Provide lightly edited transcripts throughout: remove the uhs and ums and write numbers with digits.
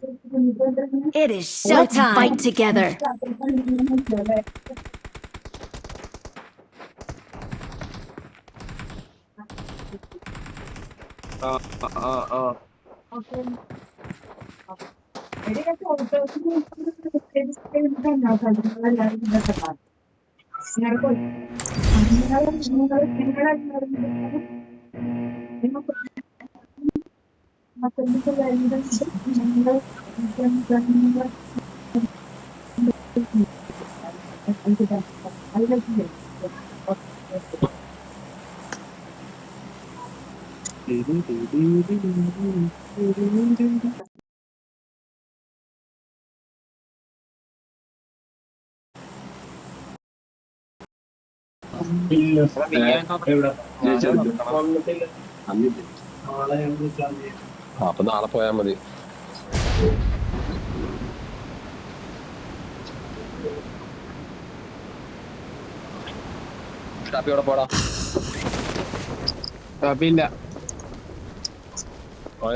It is showtime. Let's fight together. അപ്പൊ നാളെ പോയാ മതി. ഷാപ്പിയോടെ പോടാ. ഷാപ്പില്ല.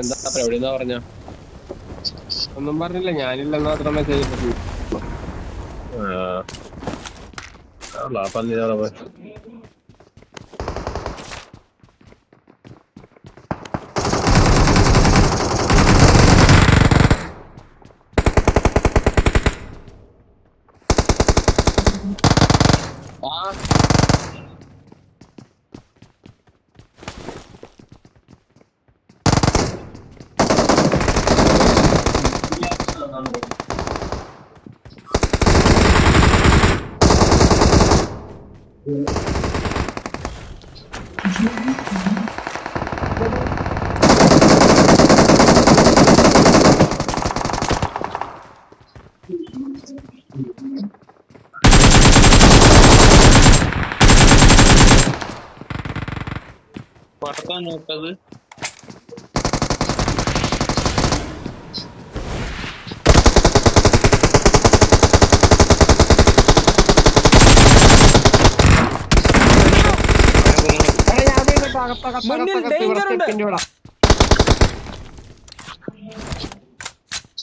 എന്താ എവിടെന്നാ പറഞ്ഞ? ഒന്നും പറഞ്ഞില്ല, ഞാനില്ലെന്ന് മാത്രം മെസ്സേജ് ഇട്ടിട്ടുള്ളൂ. പന്നിനാളെ പോയി. പടക്കാൻ നോക്കത്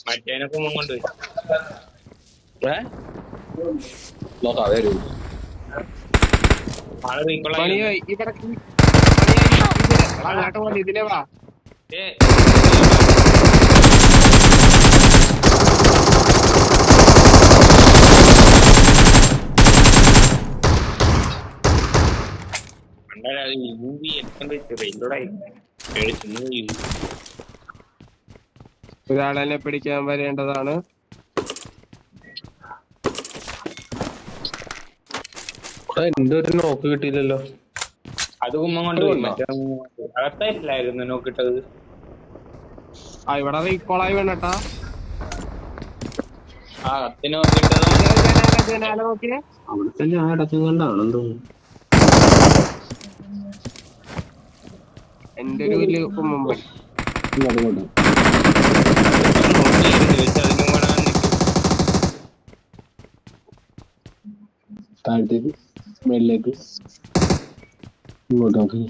മറ്റേനൊക്കെ കൊണ്ട് നോക്കാം വരൂ. ആള് ഇതിലേ വാ. ഒരാളെ പിടിക്കാൻ വരേണ്ടതാണ്. എന്റെ ഒരു നോക്ക് കിട്ടിയില്ലല്ലോ. അത് കുമ്മം കൊണ്ടുപോയി. മറ്റേ അകത്തായിട്ടില്ലായിരുന്നു നോക്കിട്ടത്. ഇവിടെ റീകോളായി വേണട്ടാ. ആ കത്തി നോക്കിട്ടത് അവിടുത്തെ ഞാൻ അടച്ചുകൊണ്ടാണെന്ന് തോന്നുന്നു. എന്റെ ഒരു വലിയ കുമ്മം പോയി. താഴത്തേക്ക് മേളിലേക്ക് ഇങ്ങോട്ട് നോക്കി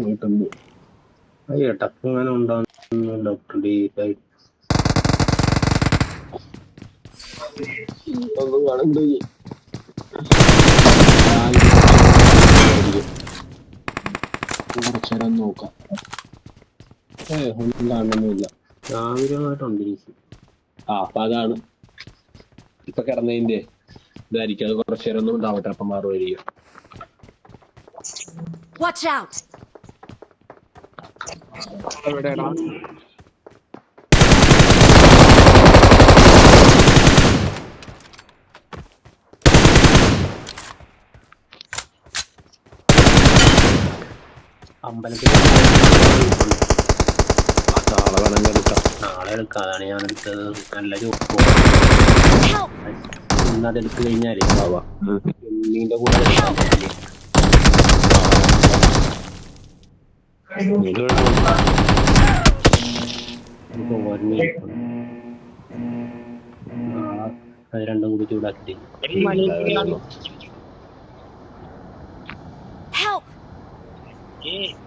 പോയിട്ടുണ്ട്. ഇടക്ക് അങ്ങനെ ഉണ്ടാകുന്ന ഡോക്ടർ ഒന്നും കാണുന്നുണ്ട്. കുറച്ചേരം നോക്കാം. ഒന്നും കാണുന്നില്ല. രാവിലെയായിട്ടുണ്ട്. അപ്പൊ അതാണ് ഇപ്പൊ കിടന്നതിന്റെ ഇതായിരിക്കും. അത് കുറച്ചേരം ഒന്നും ഉണ്ടാവട്ടെ, അപ്പം മാറുമായിരിക്കും. എവിടെയാടാ? അമ്പലത്തിൽ നാളെ വേണമെങ്കിൽ എടുക്കാം. നാളെ എടുക്കാം. അതാണ് ഞാൻ എടുത്തത്. നല്ല ചോപ്പ് ഇന്നതെടുത്ത് കഴിഞ്ഞാലേ എണ്ണീന്റെ കൂടെ അത് രണ്ടും കൂടി ചൂടാക്കിട്ട്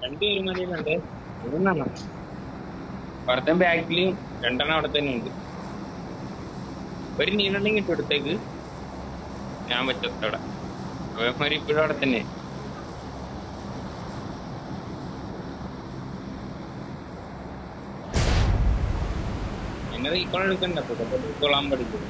രണ്ടുപേരും മണിയുന്നുണ്ട്. ഒരുത്തൻ ബാക്കിലും 2 അവിടെ തന്നെ ഉണ്ട്. ഒരു നീളുണ്ടെങ്കിൽ ഇട്ട് എടുത്തേക്ക് ഞാൻ പറ്റും അവിടെ. അവന്മാർ ഇപ്പോഴും അവിടെ തന്നെ. എന്നെ റീക്കോൾ എടുക്കണ്ട, റീക്കോളാൻ പഠിക്കും.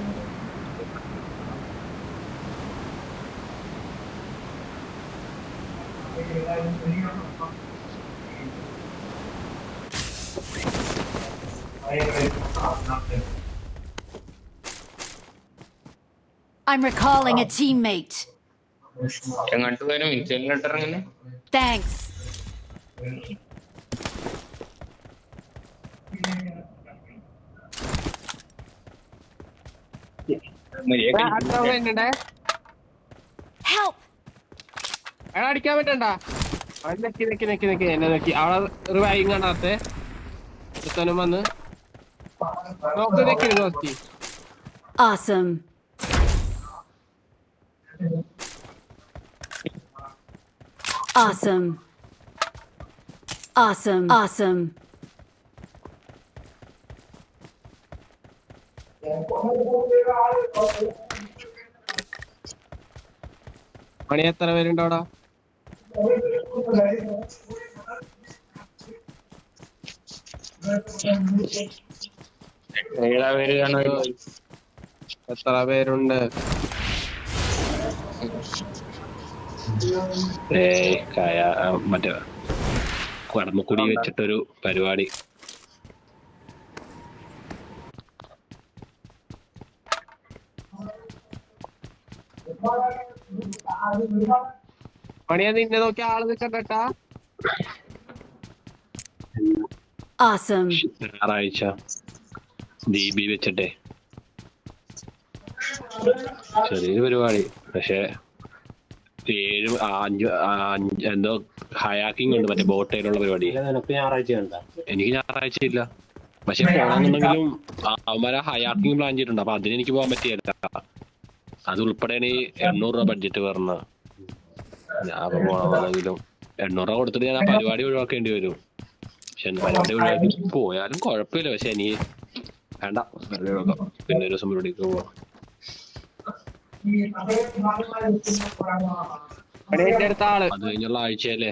I'm recalling a teammate. എങ്ങോട്ട് വരും? ഇൻസ്റ്റലിട്ട് ഇറങ്ങുന്നേ. Thanks. Help! അടിക്കാൻ പറ്റണ്ട. നെക്കി എന്നെ നോക്കി അവളെ റിവൈവിങ് കണ്ടാത്തെ ഒരുത്തനും വന്ന് നോക്കി. Awesome. Awesome. Awesome. Awesome. മണി എത്ര പേരുണ്ട് അവിടെ? ഏതാ പേര് കാണോ? എത്ര പേരുണ്ട്? മറ്റേ കടമക്കുടി വെച്ചിട്ടൊരു പരിപാടി. മണിയാ നിന്നെ നോക്കി ആള് നിൽക്കണ്ടാ. Awesome. ഞായറാഴ്ച ദീപി വെച്ചിട്ടേ ചെറിയൊരു പരിപാടി. പക്ഷെ 5 എന്തോ ഹയാക്കിംഗ് ഉണ്ട്, മറ്റേ ബോട്ടയിലുള്ള പരിപാടി. എനിക്ക് ഞായറാഴ്ച ഇല്ല. പക്ഷെ പോകണമെന്നുണ്ടെങ്കിലും അവന്മാരെ ഹയാക്കിംഗ് പ്ലാൻ ചെയ്തിട്ടുണ്ട്. അപ്പൊ അതിന് എനിക്ക് പോകാൻ പറ്റിയല്ല. അത് ഉൾപ്പെടെയാണ് ഈ 800 രൂപ ബഡ്ജറ്റ് പറഞ്ഞത്. ഞാൻ അപ്പൊ പോകണമെന്നുണ്ടെങ്കിലും 800 രൂപ കൊടുത്തിട്ട് ഞാൻ ആ പരിപാടി ഒഴിവാക്കേണ്ടി വരും. പക്ഷെ പരിപാടി ഒഴിവാക്കി പോയാലും കുഴപ്പമില്ല. പക്ഷെ ഇനി വേണ്ട, വെറുതെ ഒഴിവാക്കാം. പിന്നെ ഒരു ദിവസം പരിപാടിക്ക് പോവാം. അത് കഴിഞ്ഞുള്ള ആഴ്ചയല്ലേ?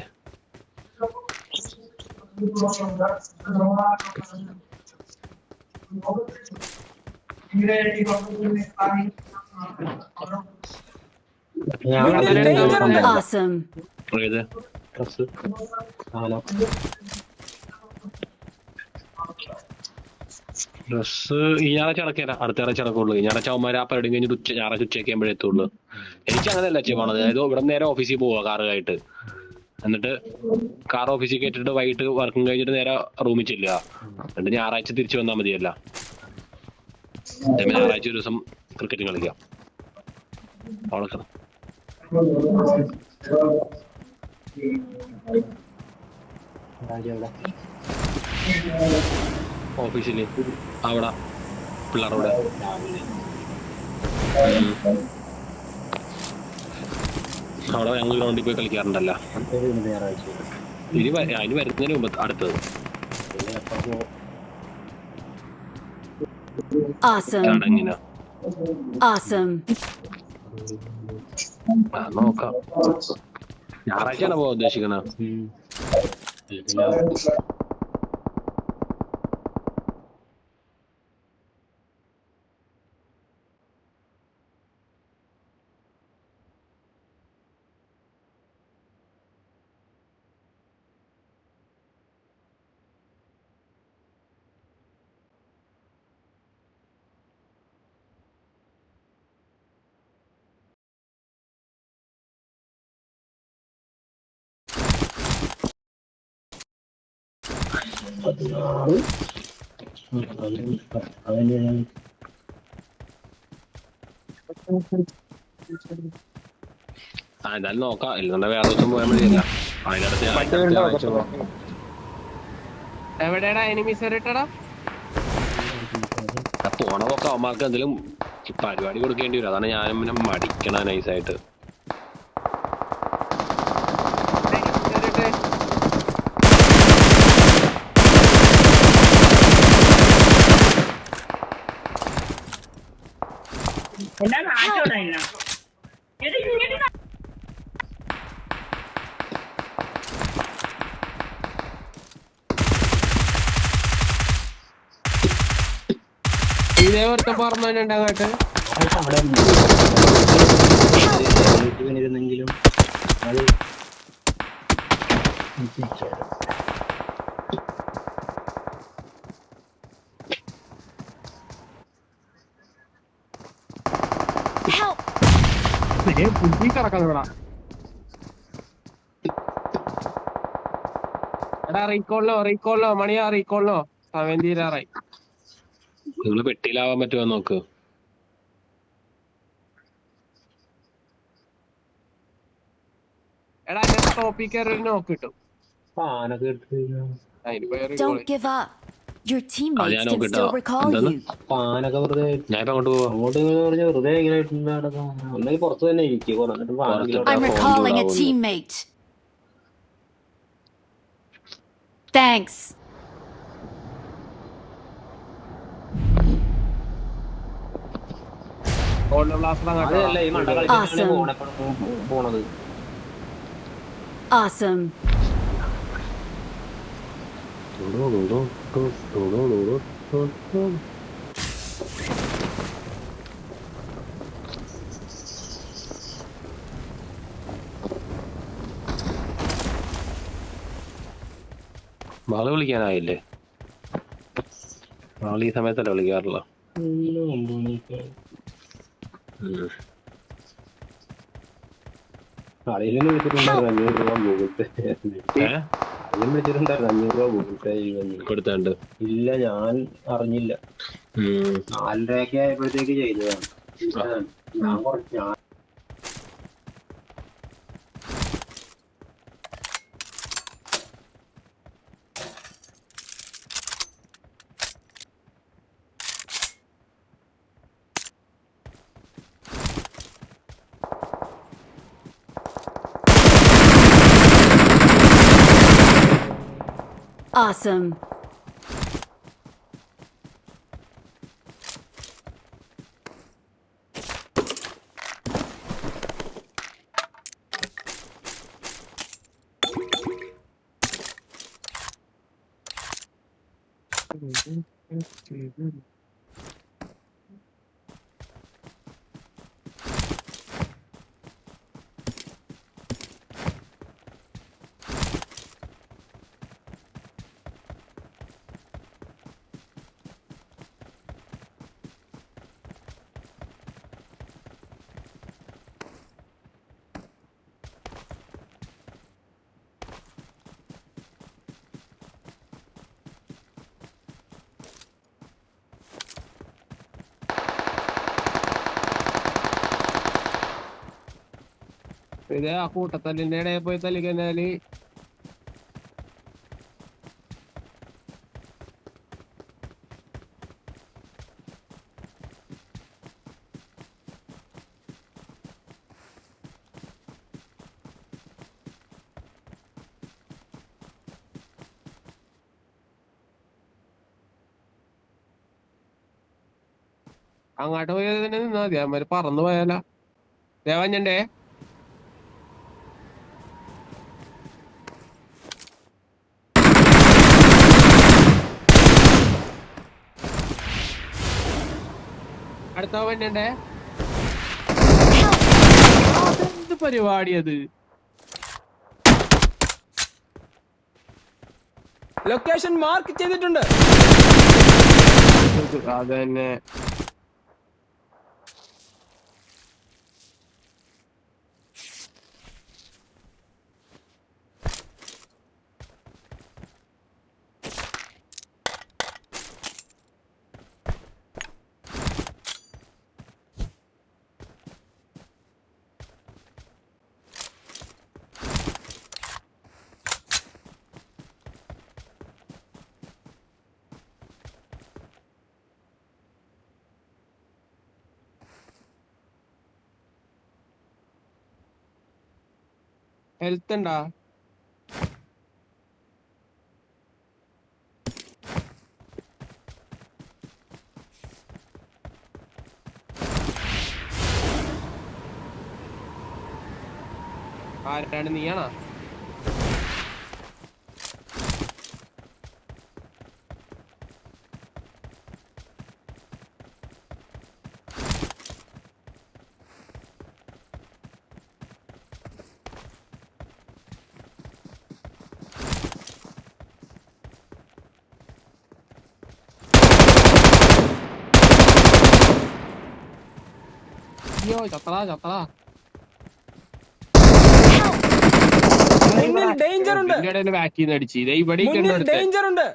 Awesome. ഏത് ഡ്രസ്? ഡ്രസ് ഈ ഞായറാഴ്ച അടക്കില്ല, അടുത്ത ഞായറാഴ്ച അടക്കുള്ളൂ. ഞായറാഴ്ച അവന്മാർ ആ പരിപാടി കഴിഞ്ഞിട്ട് ഞായറാഴ്ച ഉച്ചയ്ക്കുമ്പോഴേ എത്തുള്ളൂ. എനിക്ക് അങ്ങനെയല്ല ചെയ്യണത്. അതായത് ഇവിടെ നേരെ ഓഫീസിൽ പോവാ കാറുമായിട്ട്. എന്നിട്ട് കാർ ഓഫീസിൽ കയറ്റിട്ട് വൈകിട്ട് വർക്കും കഴിഞ്ഞിട്ട് നേരെ റൂമിൽ ചെല്ലുക. എന്നിട്ട് ഞായറാഴ്ച തിരിച്ചു വന്നാൽ മതിയല്ല. ഞായറാഴ്ച ഒരു ദിവസം ക്രിക്കറ്റ് കളിക്കാം. അവിടെ ഓഫീസില് അവിടെ പിള്ളേരോട് അവിടെ ഞങ്ങൾ ഗ്രൗണ്ടിൽ പോയി കളിക്കാറുണ്ടല്ലോ. അതിന് വരുന്നതിന് മുമ്പ് അടുത്തത് ചടങ്ങിനാ. നോക്കാം. ഞായറാഴ്ചയാണ് പോവാൻ ഉദ്ദേശിക്കണ. എന്തായാലും നോക്കാം. ഇല്ലെന്നുണ്ടെ വേറെ ദിവസം പോയാൽ മതിയല്ല. അതിനടുത്ത് എവിടെയാടാ എനിമീസ് ഇട്ടടാ? പോണ പോക്കെ അവന്മാർക്ക് എന്തെങ്കിലും പരിപാടി കൊടുക്കേണ്ടി വരും. അതാണ് ഞാനും പിന്നെ മടിക്കണ നൈസായിട്ട്. എന്നാ നാട്ടോടാ എന്നാ ഇതേ ഒരുത്തം പറഞ്ഞുണ്ട് അങ്ങോട്ട്. ഇരുന്നെങ്കിലും അത് പുഞ്ചി കിടക്കണടാ. എടാ റീകോളിനോ മണിയാ റീകോളിനോ സമയം തീരാറായി. നിങ്ങള് പെട്ടിയിലാവാൻ പറ്റുമോ നോക്ക്. എടാ എന്റെ ടോപ്പിൽ കയറി ഒരു നോക്ക് കിട്ടും. പാനൊക്കെ എടുത്ത് അതിനിപ്പോ Don't give up. Your teammates ഞാൻ can നോക്കട്ടെ. still recall എന്താണ്? you. പാനൊക്കെ വെറുതെ ഞാനിപ്പോ അങ്ങോട്ട് പോവാ. അങ്ങോട്ട് പറഞ്ഞ വെറുതെ ഇങ്ങനെ ഇട്ടുണ്ട് നടക്കാം. ഒന്നെങ്കിൽ പുറത്ത് തന്നെ ഇരിക്കുക എന്നിട്ട് പാനെങ്കിലും പുറത്ത് I'm phone recalling a ചൂടാവുന്നു. teammate. Thanks. Golden blaster അതല്ല ഈ അങ്ങോട്ട്. മണ്ട കളിക്കാൻ Awesome. പോണത്. Awesome. വാള് വിളിക്കാനായില്ലേ? വാള് ഈ സമയത്തല്ലേ വിളിക്കാറില്ല. കളിയിലും വിളിച്ചിട്ടുണ്ടായിരുന്നു 500 രൂപ ഗൂഗിൾ പേ. കളിയിലും വിളിച്ചിട്ടുണ്ടായിരുന്നു 500 രൂപ ഗൂഗിൾ പേ കൊടുത്താണ്ട്. ഇല്ല ഞാൻ അറിഞ്ഞില്ല. 4:30 ആയപ്പോഴത്തേക്ക് ചെയ്തതാണ്. ഞാൻ Awesome. ഇത് ആ കൂട്ടത്തല്ലിന്റെ ഇടയിൽ പോയി തല്ലിക്കഴിഞ്ഞാല് അങ്ങോട്ട് പോയത് തന്നെ നിന്നാ മതി. അവന്മാര് പറന്നു പോയാലോ. ദേവഞ്ഞണ്ടേ അടുത്ത വഞ്ഞണ്ടേ. അതെന്ത് പരിപാടിയത്? ലൊക്കേഷൻ മാർക്ക് ചെയ്തിട്ടുണ്ട്. അതന്നെ ഹെൽത്ത് ഉണ്ടാ? ആരാണ് നീയാണോ? അയ്യോ ചത്തടാ. മുന്നിൽ ഡേഞ്ചർ ഉണ്ട്. ഇതിന്റെ ഇടയിൽ ബാക്കിൽ നിന്ന് അടിച്ച് ഇതേ ഇവിടെ മുന്നിൽ ഡേഞ്ചർ ഉണ്ട്.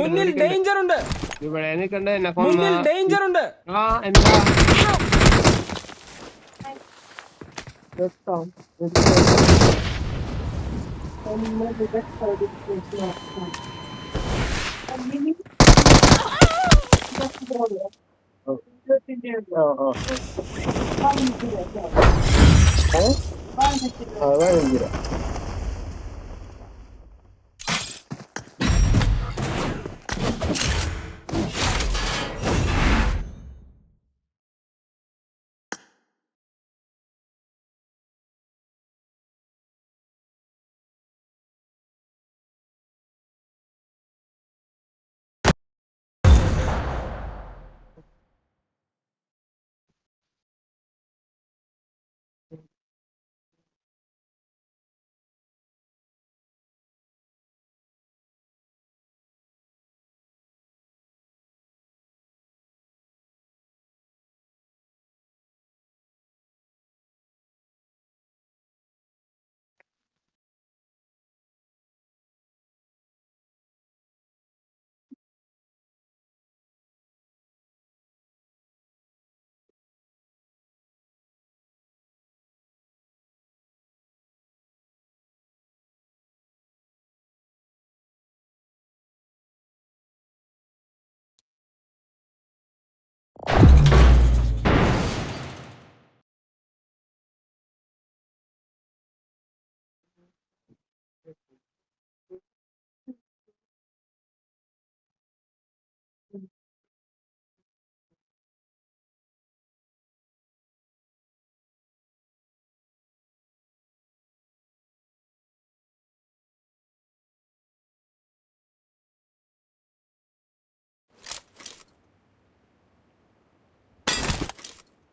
മുന്നിൽ ഡേഞ്ചർ ഉണ്ട്. ഇവിടെ നിൽക്കണ്ട എന്നെ മുന്നിൽ കൊന്ന. ഡേഞ്ചർ ഉണ്ട്. ആ എന്താ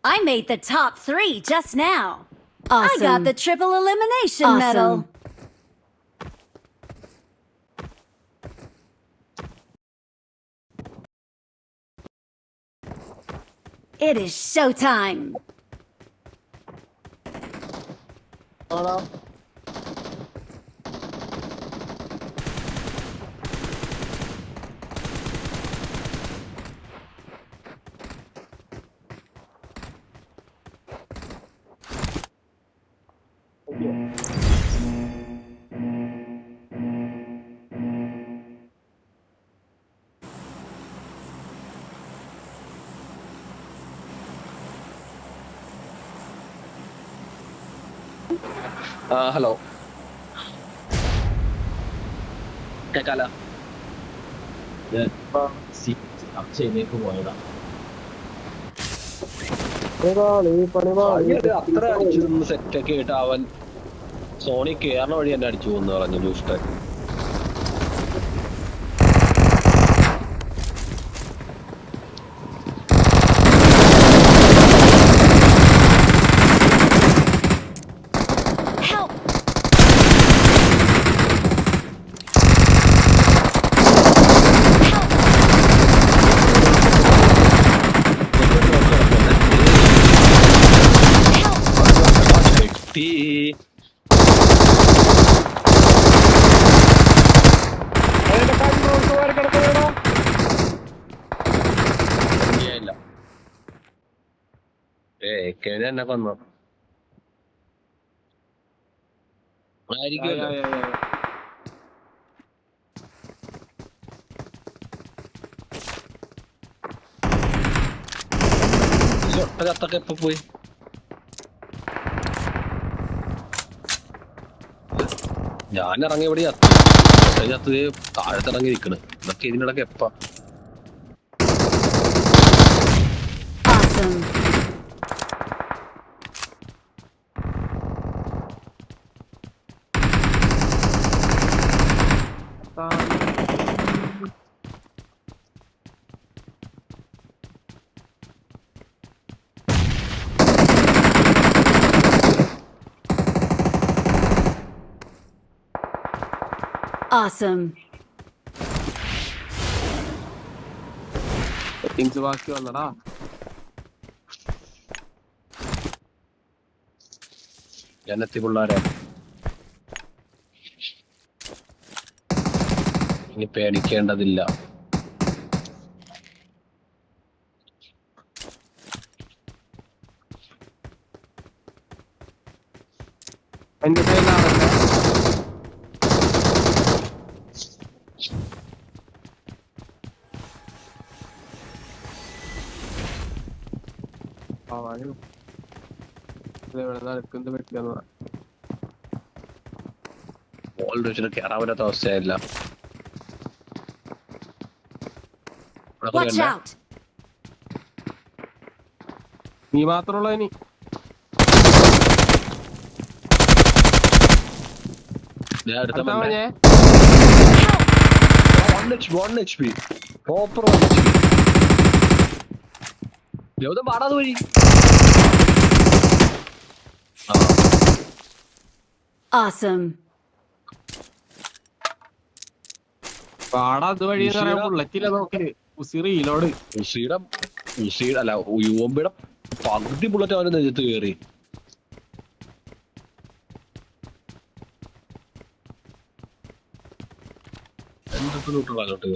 I made the top 3 just now. Awesome. I got the triple elimination Awesome. medal. It is showtime. Hello കേക്കാലോ. അക്ഷയിലേക്ക് പോയതാ. അത്ര അടിച്ചു നിന്ന് സെറ്റൊക്കെ ആയിട്ട് അവൻ സോണി കേറണ വഴി എന്നെ അടിച്ചു പോകുന്നു പറഞ്ഞു ദുഷ്ടൻ. എന്നെ കൊന്നു ആയിരിക്കുമല്ലോ. ചത്തൊക്കെ എപ്പോ പോയി? ഞാൻ ഇറങ്ങി ഇവിടെ ചത്ത് താഴത്തിറങ്ങി നിൽക്കണ്. ഇതൊക്കെ ഇതിനിടക്ക് എപ്പാ Awesome. Awesome. സെറ്റിങ്സ് ബാക്കി വന്നടാ. ജനത്തി പിള്ളേരെ ഇനി പേടിക്കേണ്ടതില്ല. എന്റെ പേരിലാണല്ലേ നടക്കുന്നത് പറ്റില്ലെന്നതാ. മോളിൽ വെച്ചിട്ട് കയറാൻ പറ്റാത്ത അവസ്ഥയായില്ല. Watch out. നീ മാത്രമുള്ള ഇനി അടുത്ത പറഞ്ഞേ. പ്രോപ്പർ പാടാതെ വഴി. Awesome. പാടാ അതുവഴി ബുള്ളറ്റില്ല നോക്കല്. ഉസിറിയിലോട് ഉസിയുടെ അല്ല യുവമ്പിയുടെ പകുതി ബുള്ളറ്റ് അവന് നെഞ്ചത്ത് കയറി. എന്തൊക്കെ ലൂട്ടുള്ള അങ്ങോട്ട്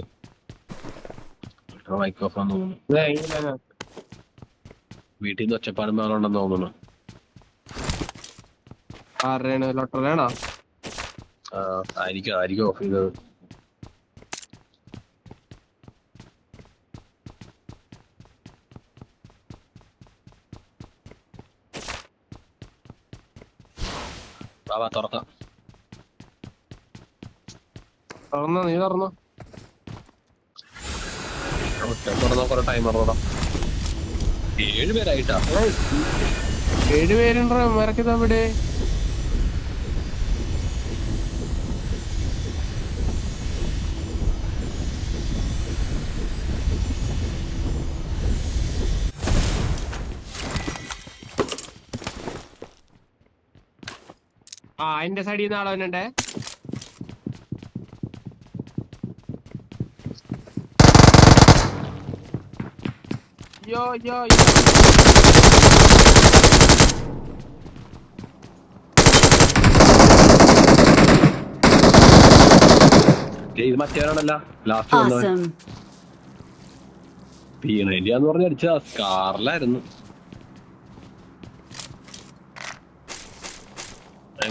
മൈക്രോഫോൺ തോന്നുന്നു. വീട്ടിൽ നിന്ന് ഒച്ചപ്പാടും വേണമെന്ന് തോന്നുന്നു. ആരാണ് ലോട്ടറിയാണോ? ആയിരിക്കും ഓഫ് ചെയ്തത്. തുറക്കാം. തുറന്നോ? നീ തുറന്നോ? തുറന്നോ കുറെ ടൈമർ തുറ. 7 പേരായിട്ടാ. 7 പേരുണ്ടോ ഇവരൊക്കെ ഇവിടെ? എന്റെ സൈഡിൽ നിന്ന് ആളവനുണ്ടേ. ഇത് മറ്റേവരാണല്ല ലാസ്റ്റ് Awesome. പീണേന്ത്യാന്ന് പറഞ്ഞ അടിച്ച സ്കാറിലായിരുന്നു.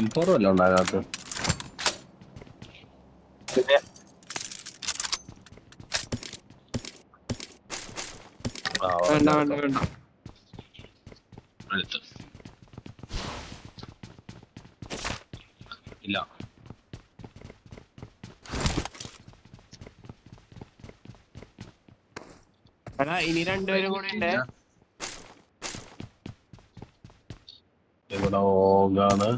M4 അല്ല ഉണ്ടാകാത്ത. വേണ്ട വേണ്ട വേണ്ട. ഇല്ല എടാ ഇനി 2 പേരും കൂടെ ഉണ്ട്. ഇവിടെ ഓഗാണ്.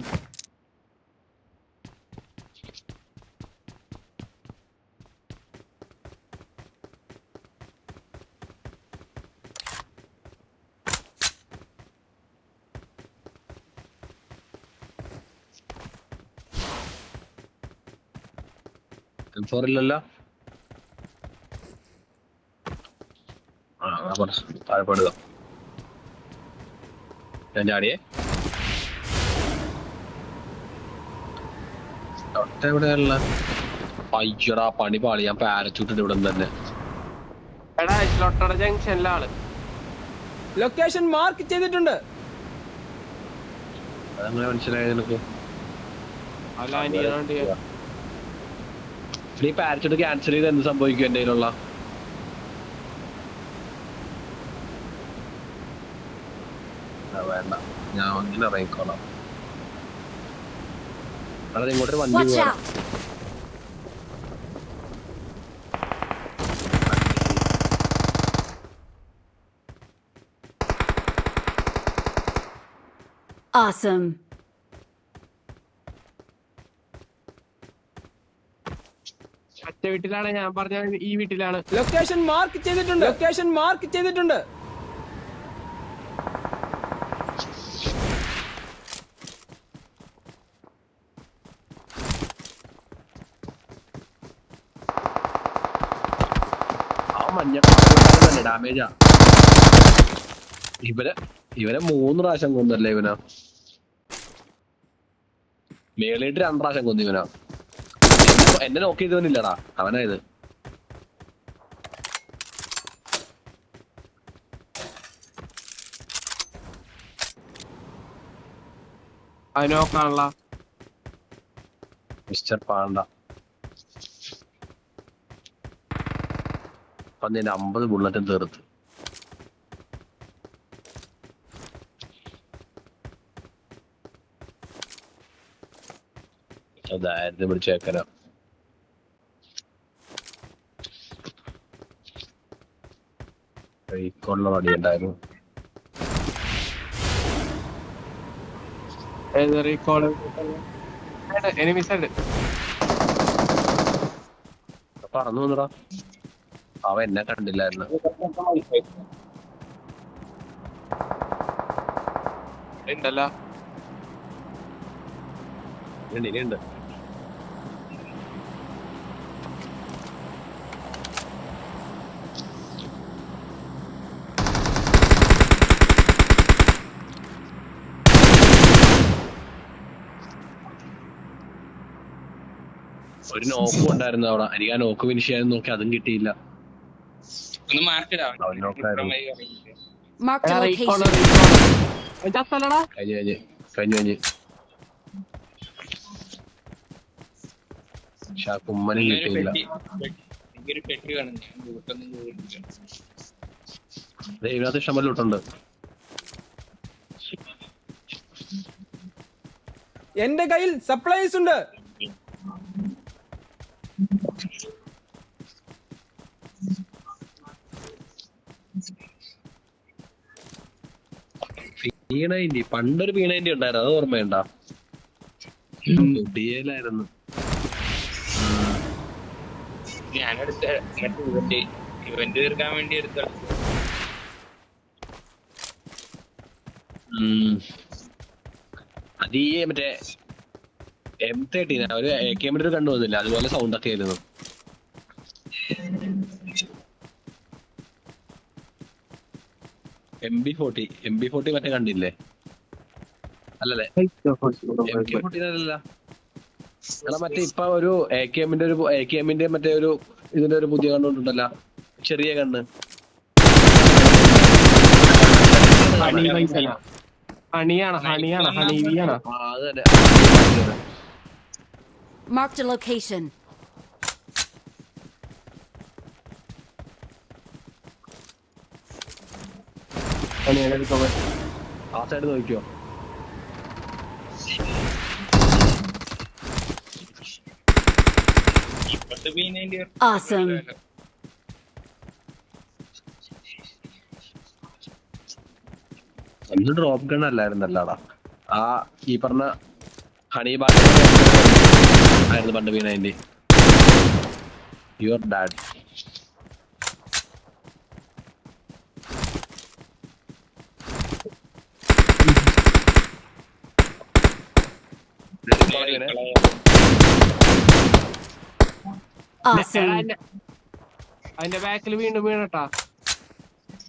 M4 ഇല്ലല്ലോ. താഴെപ്പെടുക. ഞാൻ ചാടിയേ. എവിടെയുള്ള അയ്യടാ പണി പാളി. ഞാൻ പാരച്ചൂട്ടിട്ട് ഇവിടെ തന്നെ. എടാ ലൊട്ടട ജംഗ്ഷനിലെ ആള് ലൊക്കേഷൻ മാർക്ക് ചെയ്തിട്ടുണ്ട്. അതങ്ങനെ മനസ്സിലായത് നിനക്ക്? അല്ല അനിയനാണ്ട് നീ പാരച്ചൂട്ട് ക്യാൻസൽ ചെയ്ത് എന്ത് സംഭവിക്കും? എന്റെ കയ്യിലുള്ള വേണ്ട, ഞാൻ ഒന്നിനും ഇറങ്ങിക്കോളാം. അതായത് ഇങ്ങോട്ടൊരു വണ്ടി Watch പോവാ. out! Awesome. മറ്റേ വീട്ടിലാണ്, ഞാൻ പറഞ്ഞ ഈ വീട്ടിലാണ്. ലൊക്കേഷൻ മാർക്ക് ചെയ്തിട്ടുണ്ട്. ലൊക്കേഷൻ മാർക്ക് ചെയ്തിട്ടുണ്ട്. ആ മഞ്ഞ തന്നെ ഡാമേജാ. ഇവനെ 3 പ്രാവശ്യം കൊന്നല്ലേ ഇവനാ. മേളിട്ട് 2 പ്രാവശ്യം കൊന്നു ഇവനാ. എന്നെ നോക്കി ചെയ്തവനില്ലടാ, അവനായത്. അതിനോക്കാണല്ല മിസ്റ്റർ പാണ്ട. അപ്പൊ നിന്റെ 50 ബുള്ളറ്റും തീർത്ത്. അതായിരുന്നു പിടിച്ചേക്കനോ. റീകോളിലെ വടി ഉണ്ടായിരുന്നു. എനിമീസ് ഉണ്ട്. പറന്നു വന്നടാ. അവൻ എന്നെ കണ്ടില്ലായിരുന്നു. ഉണ്ടല്ലോ. ഇനിയുണ്ട്. ഒരു നോക്കും ഉണ്ടായിരുന്നു അവിടെ. എനിക്ക് ആ നോക്ക് ഫിനിഷ് ചെയ്യാൻ നോക്കി, അതും കിട്ടിയില്ല. ഒന്ന് മാർക്കിടാ. അവൻ നോക്കായിരുന്നു. Marked a location. ചത്തല്ലടാ. കഴിഞ്ഞ് പക്ഷെ ആ കുമ്മനും കിട്ടിയില്ല. എനിക്കൊരു പെട്ടി വേണം. ഞാൻ വീട്ടൊന്നും പോയിട്ടില്ല. ഇതിനകത്ത് ഇഷ്ടംപോലെ ഇട്ടുണ്ട്. എന്റെ കയ്യിൽ സപ്ലൈസ് ഉണ്ട്. പീണൈൻറ്റി പണ്ടൊരു പീണൈൻറ്റി ഉണ്ടായിരുന്നു, അത് ഓർമ്മയുണ്ടാ? ഡിയയിലായിരുന്നു. ഞാനെടുത്ത മറ്റേ ഇവന്റ് തീർക്കാൻ വേണ്ടി എടുത്ത അത് ഈ മറ്റേ M13 ഒരു AK ഒരു കണ്ടു വന്നില്ല, അതുപോലെ സൗണ്ട് ഒക്കെ ആയിരുന്നു. MB40 മറ്റേ കണ്ടില്ലേ? അല്ലല്ലേ, MK14 അല്ലല്ല. എടാ മറ്റേ ഇപ്പൊ ഒരു AKM-ന്റെ മറ്റേ ഒരു ഇതിന്റെ ഒരു പുതിയ കണ്ടുകൊണ്ടുണ്ടല്ലോ, ചെറിയ കണ്ണ്. ഹണിയാണ് ഹണിവിയാണ്. ആ അത് തന്നെ. Marked a location. ആ സൈഡ് നോക്കിയോ? ഇപ്പത്തെ പീനേന്റെ Awesome. അന്ന് ഡ്രോപ്പ് ഗൺ അല്ലായിരുന്നല്ലാടാ, ആ ഈ പറഞ്ഞ ഹണി ബാഗ് ആയിരുന്നു പണ്ട് P90. Your dad. Awesome. അതിന്റെ ബാക്കിൽ വീണ്ടും വീണട്ടാ.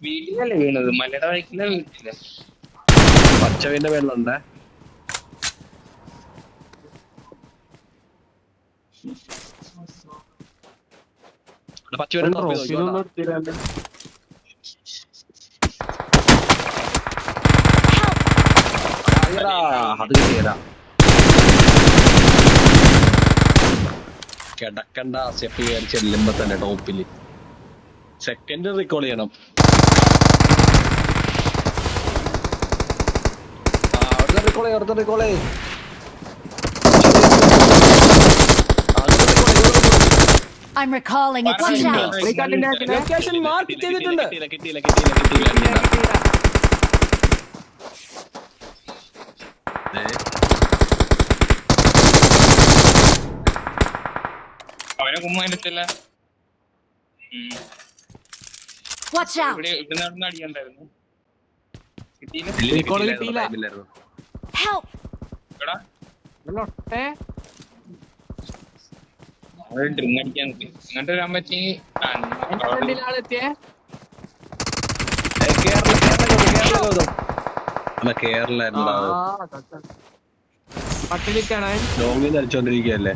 വീട്ടിലല്ലേ വീണത്? മലയുടെ വഴിക്കില്ല, വീട്ടില്ല. പച്ചവിന്റെ മേളിലുണ്ടേ. പച്ചവിന്റെ അത് കിട്ടിയതാ. കിടക്കണ്ട സ്റ്റെപ്പ് കയറി ചെല്ലുമ്പോ തന്നെ ടോപ്പില് സെക്കൻഡ് റീകോൾ ചെയ്യണം. അവിടുത്തെ recall I'm recalling a teammate. Location mark ചെയ്തിട്ടുണ്ട്. കിട്ടിയില്ല. അവനെ കുമ്മാനത്തില്ല. Watch out! ഇവിടെ നടന്ന് അടിയണ്ടായിരുന്നു. കിട്ടിയില്ല. Help! എടാ ഒട്ടേ അവര് ഡ്രിങ് അടിക്കാൻ നിൽക്കും. ഇങ്ങോട്ട് വരാൻ പറ്റി. ആളെത്തിയേ കേരള പട്ടിണിക്കാണ് ലോങ്ങിൽ നിന്ന് അടിച്ചോണ്ടിരിക്കുകയല്ലേ.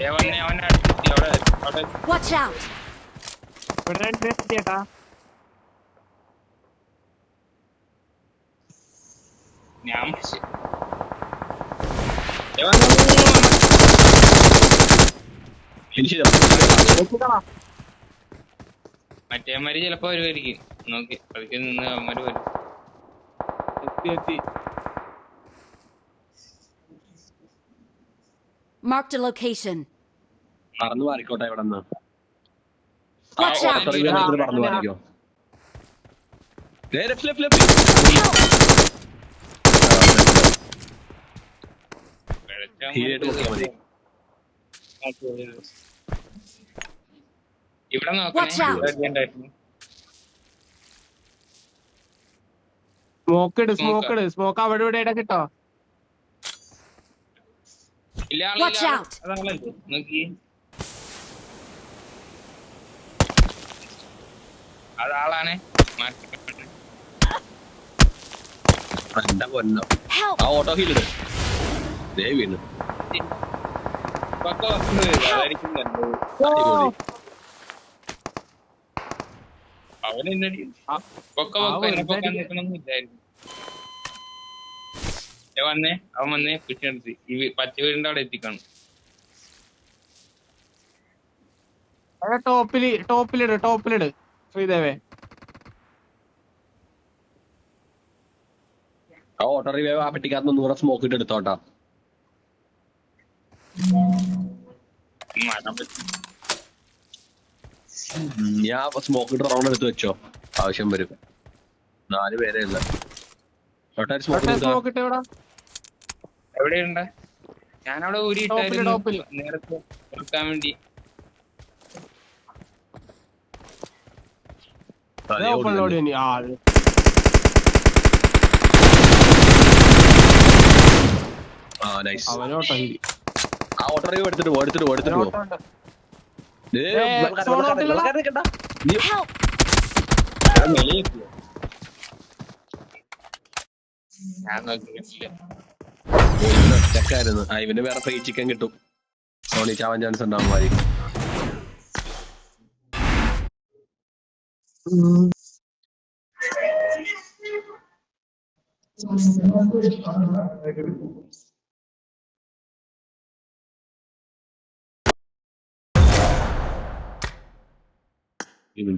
അവനെ അടിച്ചെത്തി. അവിടെ Watch out! ഇവിടെ രണ്ട് എത്തിയേട്ടാ. ഞാൻ മറ്റേമാര് ചിലപ്പോ വരുമായിരിക്കും. നോക്കി പതുക്കെ നിന്ന് അവന്മാര് വരും. എത്തി Marked a location. പറന്ന് മാറിക്കോട്ടെ ഇവിടെ നിന്ന്. Watch out! പറന്ന് മാറിക്കോ. ഇവിടെ Watch out. നോക്കണേ. സ്മോക്ക് അവിടെ ഇവിടെ കിട്ടോ. ഇല്ല Watch out. അതാണല്ലോ നോക്കി. അതാളാണ്. എന്റെ പൊന്നോ. Help! ആ ഓട്ടോ ഹീലിട് വീണ്. അതായിരിക്കും അടിപൊളി. അവനെന്നടി വന്നേ. അവൻ വന്നേ കുറ്റി ഈ പച്ച വീടിന്റെ അവിടെ എത്തിക്കാണ്. ടോപ്പിലിട് ശ്രീദേവേ. ആ ഓട്ടോ റിവൈവ് ആ പെട്ടിക്കകത്ത് 100 സ്മോക്ക് ഇട്ട് എടുത്തോട്ടാ. ഞാൻ സ്മോക്ക് ഇട്ട് റൗണ്ട് എടുത്ത് വെച്ചോ, ആവശ്യം വരും. 4 പേരേ ഉള്ള സ്മോക്ക് ഇട്ട് എവിടെയുണ്ട്? ഞാനവിടെ ഊരിയിട്ടായിരുന്നു നേരത്തെ എടുക്കാൻ വേണ്ടി. ആ ഓട്ടോ റിവൈവ് എടുത്തിട്ട് പോ. Help! ഞാൻ നോക്കിയിട്ടില്ല. ഒറ്റക്കായിരുന്നു. ഇവന് വേറെ ഫ്രൈ ചിക്കൻ കിട്ടും. സോണി ചാവാൻ ചാൻസ് ഉണ്ടാവും മാതിരി.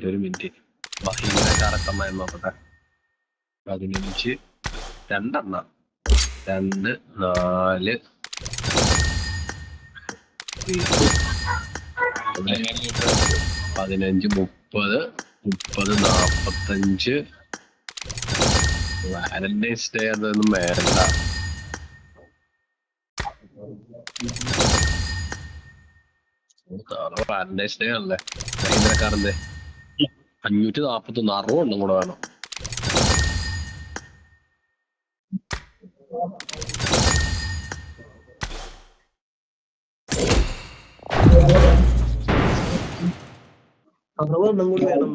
ഒരു മിനിറ്റ് ബഹീനക്കാരത്തമ്മ നോക്കട്ടെ. 15 2 2 4 15 30 45 വാലന്റൈൻസ് ഡേ അതൊന്നും വേണ്ട. വാലന്റൈൻസ് ഡേ ആണല്ലേ ഭയങ്കരക്കാരന്റെ. 541 60 കൂടെ വേണം. കൂടി വേണം.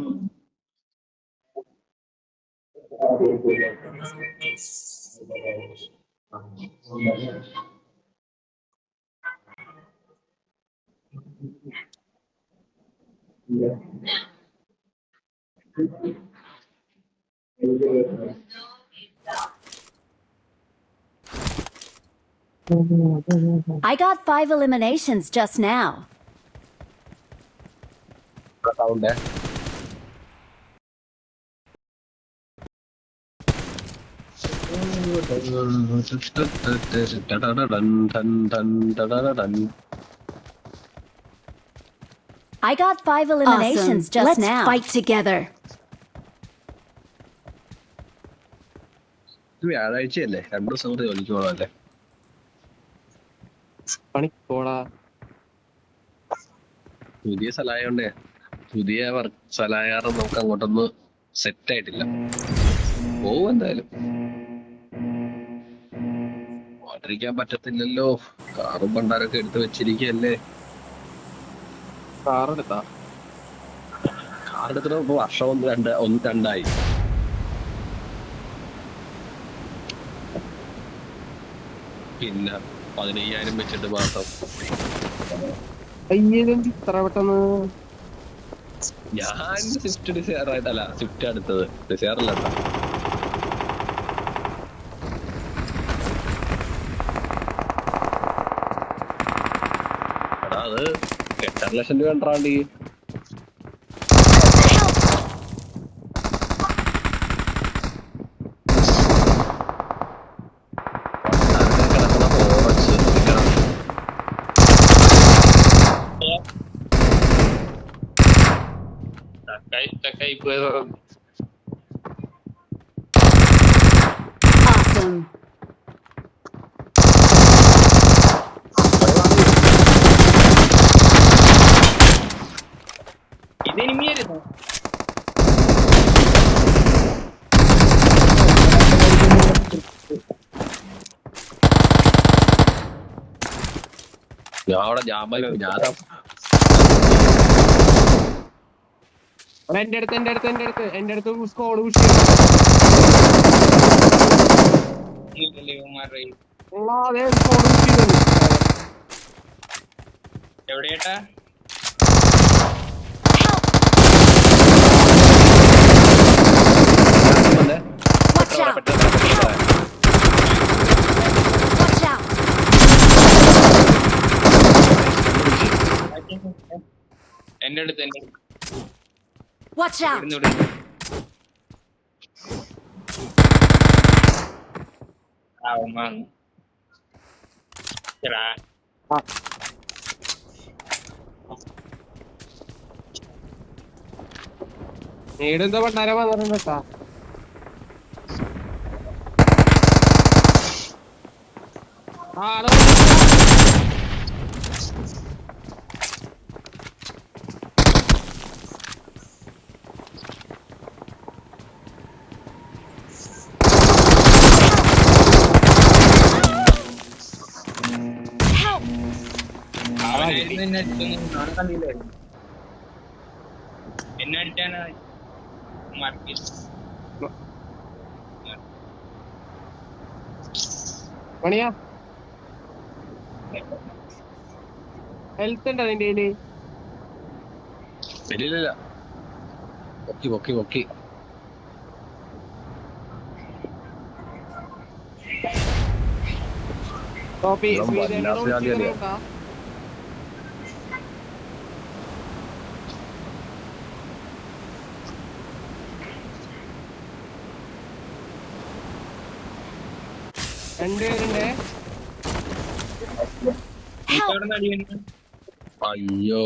I got 5 eliminations just now. I got 5 eliminations just Let's now. Fight together. ഇത് വ്യാഴാഴ്ചയല്ലേ? 2 ദിവസം കൂടി ജോലിക്ക് പോകണമല്ലേ? പണിക്കോടാ. പുതിയ സ്ഥലമായോണ്ടേ പുതിയ സ്ഥലമായ കാരണം നമുക്ക് അങ്ങോട്ടൊന്നും സെറ്റ് ആയിട്ടില്ല. പോവും എന്തായാലും. ഓട്ടിരിക്കാൻ പറ്റത്തില്ലല്ലോ. കാറും പണ്ടാരൊക്കെ എടുത്ത് വെച്ചിരിക്കല്ലേ. കാറെടുത്താ കാറെടുത്തിട്ട് ഇപ്പൊ വർഷം 2 പിന്നെ 15,000 വെച്ചിട്ട് മാസം. അയ്യെന്ത് ഇത്ര പെട്ടെന്ന്? ഞാൻ സ്വിഫ്റ്റ് ഡിസയർ ആയിട്ടല്ല, സ്വിഫ്റ്റ് അടുത്തത് ഡിസയർ അല്ല. എടാ അത് 8.5 ലക്ഷം രൂപ കണ്ടാണ്ട് കിടക്കുന്ന forex Takai puedo. Awesome. Ini mierda. ഞാൻ അവിടെ ജാമ്പായി. ഞാൻ എന്റെ അടുത്ത് squad എവിടെയാട്ടാ? Watch out. Watch out. എന്റെ അടുത്ത് Watch out. നീടെന്താ പണ്ടാര വന്നിട്ടുണ്ടാ? എന്നെ അടിച്ചാണ് പണിയാ. ഹെൽത്ത് ഉണ്ട് അതിന്റെ കയ്യില്. ഇല്ല പൊക്കി കോപ്പി രണ്ടുപേരുണ്ടേ. അയ്യോ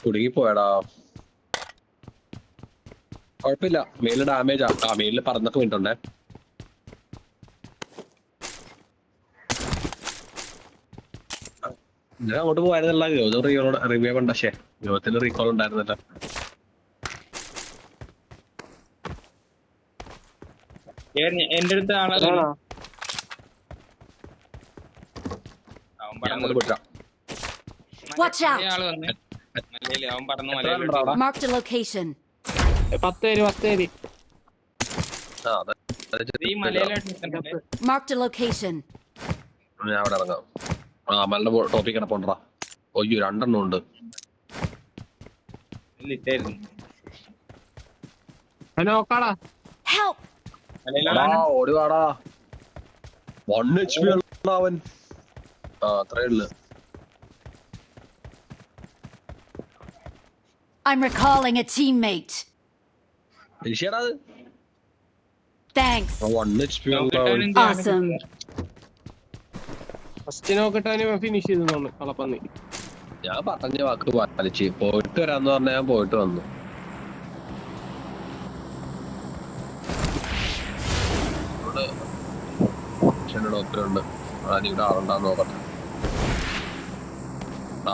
കുടുങ്ങിപ്പോയടാ. കൊഴപ്പില്ല, മേലില് ഡാമേജ് ആ മേലില് പറന്നൊക്കെ വീണിട്ടുണ്ടേ. ഞാൻ അങ്ങോട്ട് പോയായിരുന്നല്ല. റിവ്യൂ ഉണ്ട്. പക്ഷേ യോഗത്തിൽ റീകോൾ ഉണ്ടായിരുന്നല്ലോ. എന്റെ അടുത്ത് ആളെ Watch out. ആള് വന്ന് മലയില് അവൻ പറഞ്ഞു മലയിലോട്ട്. Marked a location. 10 പേര്. ഈ മലയിലോട്ട് Marked a location. ഞാൻ അവിടെ ഇറങ്ങാം. മലയുടെ ടോപ്പിൽ കിടപ്പുണ്ടാ. ഒയ്യോ 2 എണ്ണം ഉണ്ട്. ഇട്ടായിരുന്നു നോക്കാടാ. Help. ഓടിവാടാ. 1 HP അവൻ. അത്രേ ഉള്ളു. I'm recalling a teammate. Thanks. 1 HP Awesome. First നോക്കിട്ട് അവന് ഫിനിഷ് ചെയ്തു കളപ്പന്നി. ഞാൻ പറഞ്ഞ വാക്ക് പാലിച്ച് പോയിട്ട് വരാന്ന് പറഞ്ഞ ഞാൻ പോയിട്ട് വന്നു. ഡോക്ടറുണ്ട്, ഇവിടെ ആളുണ്ടാന്ന് നോക്കട്ടെ.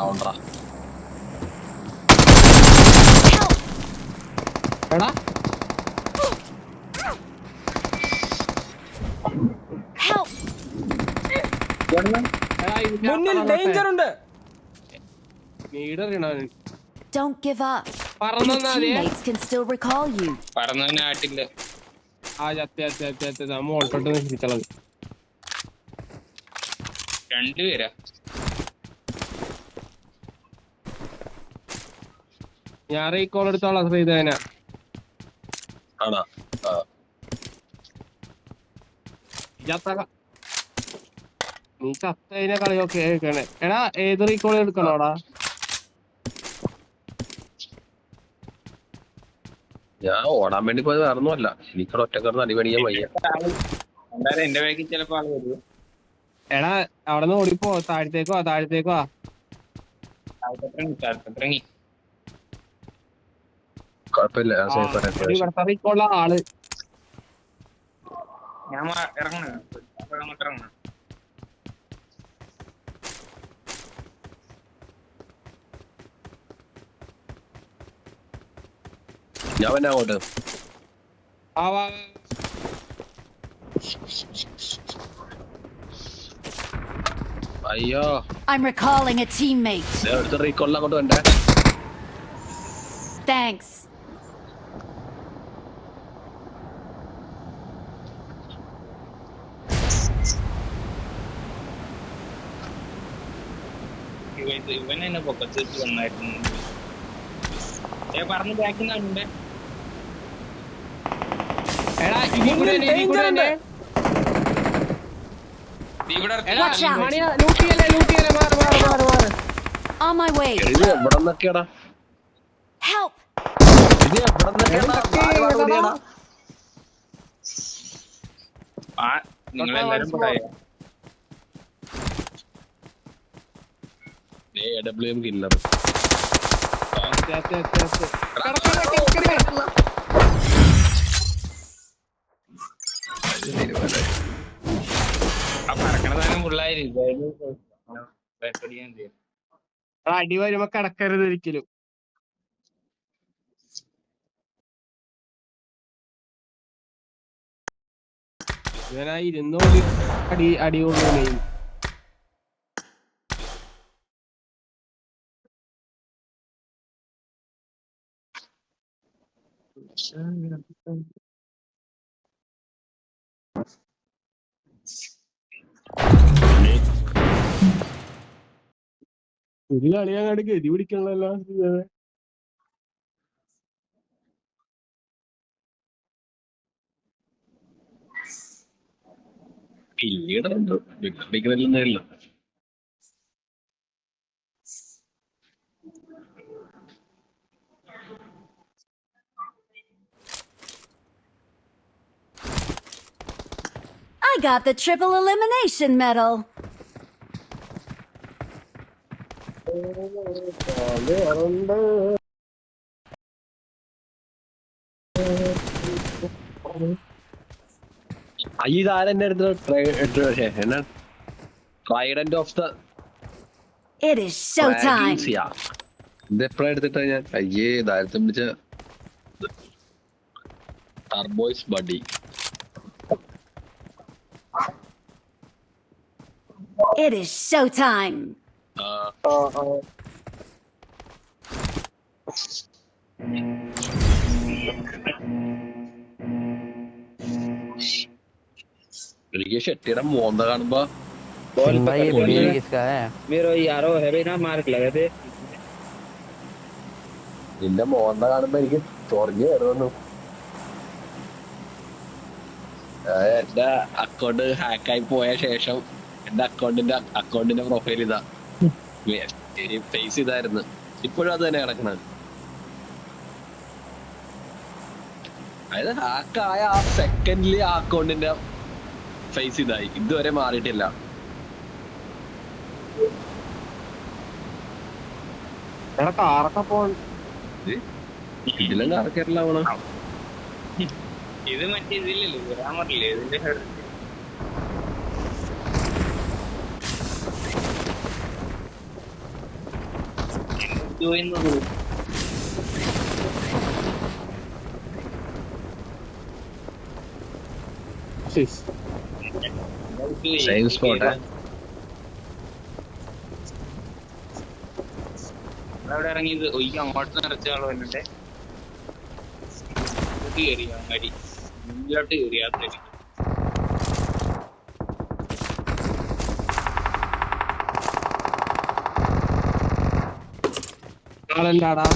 ആവണ്ടാ എടാ Help! മുന്നിൽ ഡേഞ്ചർ ഉണ്ട്. Don't give up. Your പറന്നാ teammates can still recall you. പറഞ്ഞവനായിട്ടില്ല. ആ ചത്തി നമ്മ ഓൾട്ടോട്ട് തിരിച്ചളത്. രണ്ടുപേരാ. ഞാൻ റീകോൾ എടുത്തോളാം ശ്രീധേന. ആണോ? നീ ചത്തതിനെ കളിയൊക്കെ കേൾക്കണേ. എടാ ഏത് റീകോൾ എടുക്കണോടാ? ഞാൻ ഓടാൻ വേണ്ടി പോയത് വേറൊന്നുമല്ല, എനിക്കവിടെ ഒറ്റക്കാർന്ന് അടിപടിക്കാൻ വയ്യ. എന്തായാലും എന്റെ ബാഗിൽ ചിലപ്പോ ആള് വരും. എടാ അവിടെ നിന്ന് ഓടിപ്പോ, താഴത്തേക്കോ. ഇറങ്ങി കുഴപ്പമില്ല, ഇവിടുത്തെ റീകോളുള്ള ആള് ഞാൻ ഇറങ്ങണ അങ്ങോട്ട് ഇറങ്ങണം. ഞാൻ പിന്നെ അങ്ങോട്ട്. അയ്യോ, I'm recalling a teammate. അടുത്ത റീകോളിൽ അങ്ങോട്ട് വേണ്ടേ? Thanks. ഇവൻ എന്നെ പൊക്കത്ത് വെച്ച് വന്നായിരുന്നു. പറഞ്ഞ് ബാക്കിൽ നിന്നുണ്ട്. എടാ ഇനി കൂടെ On my way. ഇത് എവിടെ നിന്നൊക്കെയാടാ? Help! ഇത് എവിടെ നിന്നൊക്കെയാടാ? നിങ്ങളെല്ലാരും പറയാ AWM കില്ലർ. ആ പറക്കണ സാധനം ഫുള്ളായിരിക്കും. അടി വരുമ്പോ കിടക്കരുത് ഒരിക്കലും. ഇവനാ 200 അടി കൊള്ളു. ഒരു കളിയാങ്ങാട് ഗതി പിടിക്കണല്ലോ. പിന്നീടുണ്ട് ഡിഗ്രിയിലൊന്നുമില്ല. I got the triple elimination medal. ഇതാരെന്റെ അടുത്ത് Trident of the It is showtime. ഇതെപ്പോഴാ എടുത്തിട്ടാ ഞാൻ? അയ്യേ, ദാരത്തെ പിടിച്ച ടർബോയ്സ് ബഡി. It is showtime. എനിക്ക് ഷെട്ടിയുടെ മോന്ത കാണുമ്പോ किसका है? मेरा यारो है भाई ना मार्क लगे थे. നിന്റെ മോന്ത കാണുമ്പോ എനിക്ക് ചൊറിഞ്ഞു കയറുന്നു. എന്റെ അക്കൗണ്ട് ഹാക്കായി പോയ ശേഷം എന്റെ അക്കൗണ്ടിന്റെ പ്രൊഫൈൽ ഇതാ, ഫേസ് ഇതായിരുന്നു. ഇപ്പോഴും അത് തന്നെ കിടക്കണത്. അതായത് ഹാക്കായ ആ സെക്കൻഡില് ആ അക്കൗണ്ടിന്റെ ഫേസ് ഇതായി, ഇതുവരെ മാറിയിട്ടില്ല. എടാ കാറൊക്കെ പോകണ്ട. ഇതിലും കറക്കേറില്ല പോണ. ഇത് മറ്റേ ഇതില്ലല്ലോ ഗ്രാമറില്ലേ ഇതിന്റെ ഹെഡ് സെയിം സ്പോട്ട്. അവിടെ ഇറങ്ങിയത് ഒയ്ക്ക് അങ്ങോട്ട് നിറച്ചാളോ എന്നിട്ട് കയറി അങ്ങാടി മുന്നിലോട്ട് കയറി യാത്രയ്ക്ക്. ആളെന്താടാ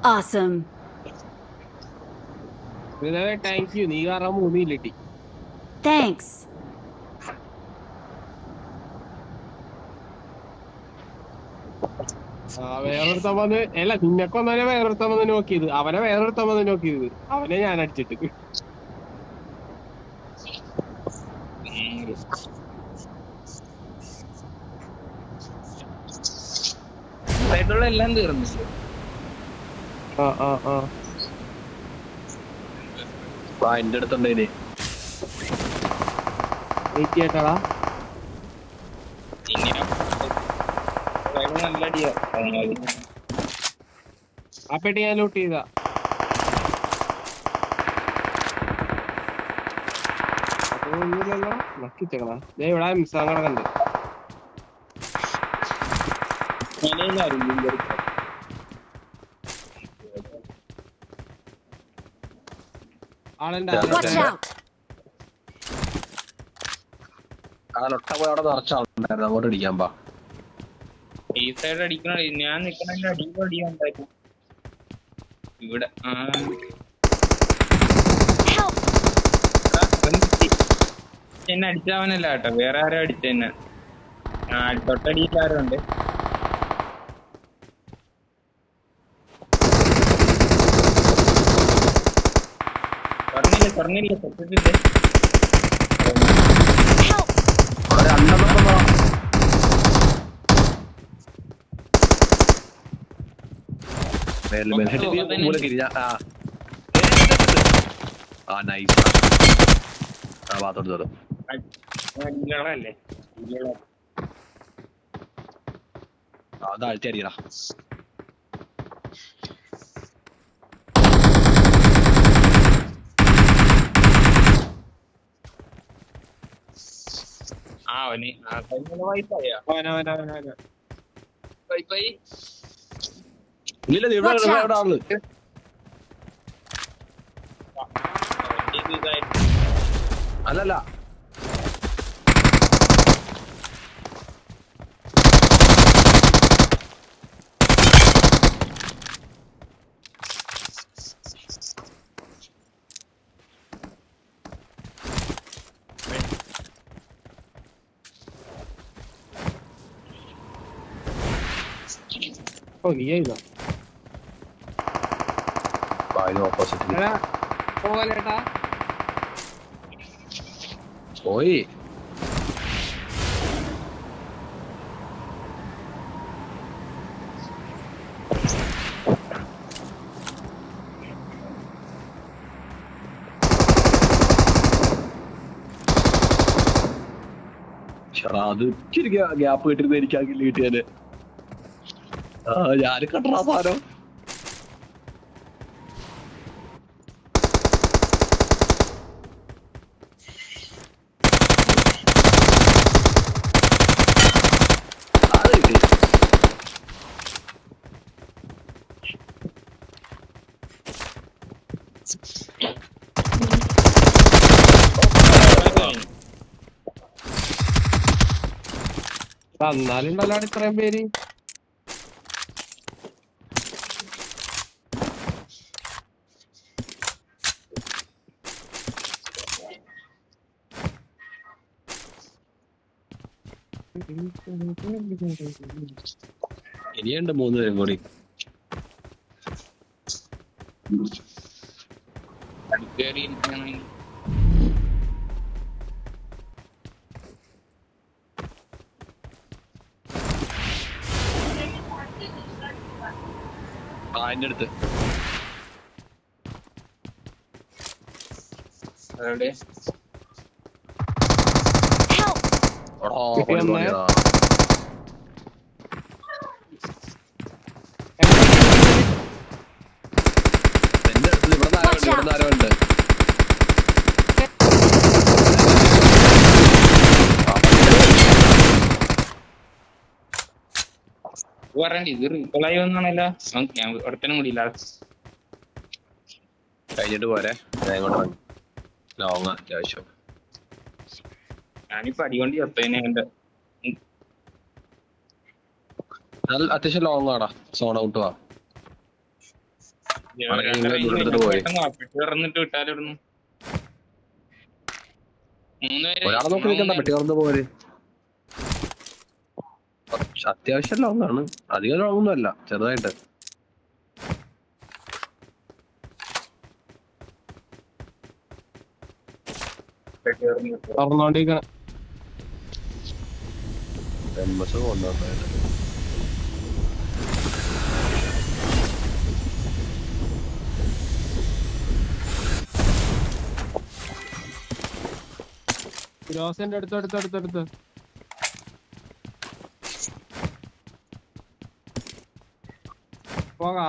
Awesome. Thank you. നീ കാരണം 3 കിട്ടി. Thanks. വേറൊരുത്തൻ വന്ന് അല്ല നിന്നൊക്കെ ഒന്നേ വേറൊരുത്തൻ വന്ന് നോക്കിയത്. അവനെ വേറൊരുത്തൻ വന്ന് നോക്കിയത്. അവനെ ഞാൻ അടിച്ചിട്ട് സൈഡിലുള്ള എല്ലാം തീർന്നില്ല. എന്റെ അടുത്തുണ്ടേന് കേട്ടാടാ. ഇങ്ങനെ നല്ല അടിയാ. ആ പെട്ടി ഞാൻ ലൂട്ട് ചെയ്താ. ഒന്നുമില്ലല്ലോ നക്കിച്ചേക്കണ. ഇവിടെ മിസ്സാങ്ങളെ കണ്ട് ആളുണ്ട്. Watch out. ആ ലൊട്ട പോയി അവിടെ നിറച്ചാളുണ്ടായിരുന്നു. അങ്ങോട്ട് അടിക്കാൻ പാ. ഈ സൈഡ് അടിക്കണ ഞാൻ നിക്കണ അടിയുണ്ടായിരുന്നു ഇവിടെ. Help. എന്നെ അടിച്ചവനല്ല കേട്ടോ, വേറെ ആരോ അടിച്ചെന്നെ. തൊട്ടടിയിൽ ആരോ ഉണ്ട്. പറഞ്ഞില്ല സത്യത്തില്ലേ. Help. നൈസ്. ആ ഭാഗത്തോട്ട് അല്ലേ അത് അഴിച്ചു അടിക്കടാ. അവന് വൈപ്പായ വൈപ്പായി ഇല്ല ഇവിടെ ആള്. അല്ലല്ല നീ ചെയ്തോ ഓപ്പോസിറ്റ് പോകലേട്ടാ. പോയി. അത് ഇച്ചിരി ഗ്യാപ്പ് കിട്ടിരുന്ന എനിക്ക് ആ കില്ല് കിട്ടിയാല്. ഞാന് കണ്ടാ സാധനം. തന്നാലുണ്ടല്ലോ അവിടെ ഇത്രയും പേര്. ഇനിയുണ്ട് 3 പേരും കൂടി. അടുക്കേറി ഇരിക്കുകയാണെങ്കിൽ അതിന്റെ അടുത്ത് അവിടെ Help! കിട്ടിയൊന്ന്. എന്റെ അടുത്ത് ഇവിടെ ആരോ ഉണ്ട്. പറയണ്ട ഇത് റീക്കോളായി വന്നാണല്ലോ. ഞാൻ ഒരുത്തനും കൂടി ഇല്ല. കഴിഞ്ഞിട്ട് പോരെ, ഞാൻ ഇങ്ങോട്ട് ഇറങ്ങി. ലോങ്ങ അത്യാവശ്യം. ഞാനിപ്പോ അടികൊണ്ട് ചത്തേനെ എന്റെ നല്ല അത്യാവശ്യം ലോങ് ആടാ. സോൺ ഔട്ട് വാ. തുറന്നിട്ട് വിട്ടാലിടുന്നു. ഒരാളെ നോക്കി നിൽക്കണ്ട, പെട്ടി തുറന്ന് പോര്. അത്യാവശ്യം ലോങ് ആണ്, അധികം ലോങ് ഒന്നും അല്ല, ചെറുതായിട്ട്. തുറന്നോണ്ടിരിക്കണം. എംഎസ് കൊണ്ടുവന്നായിട്ട് ഫിറോസിന്റെ അടുത്ത് പോകാ.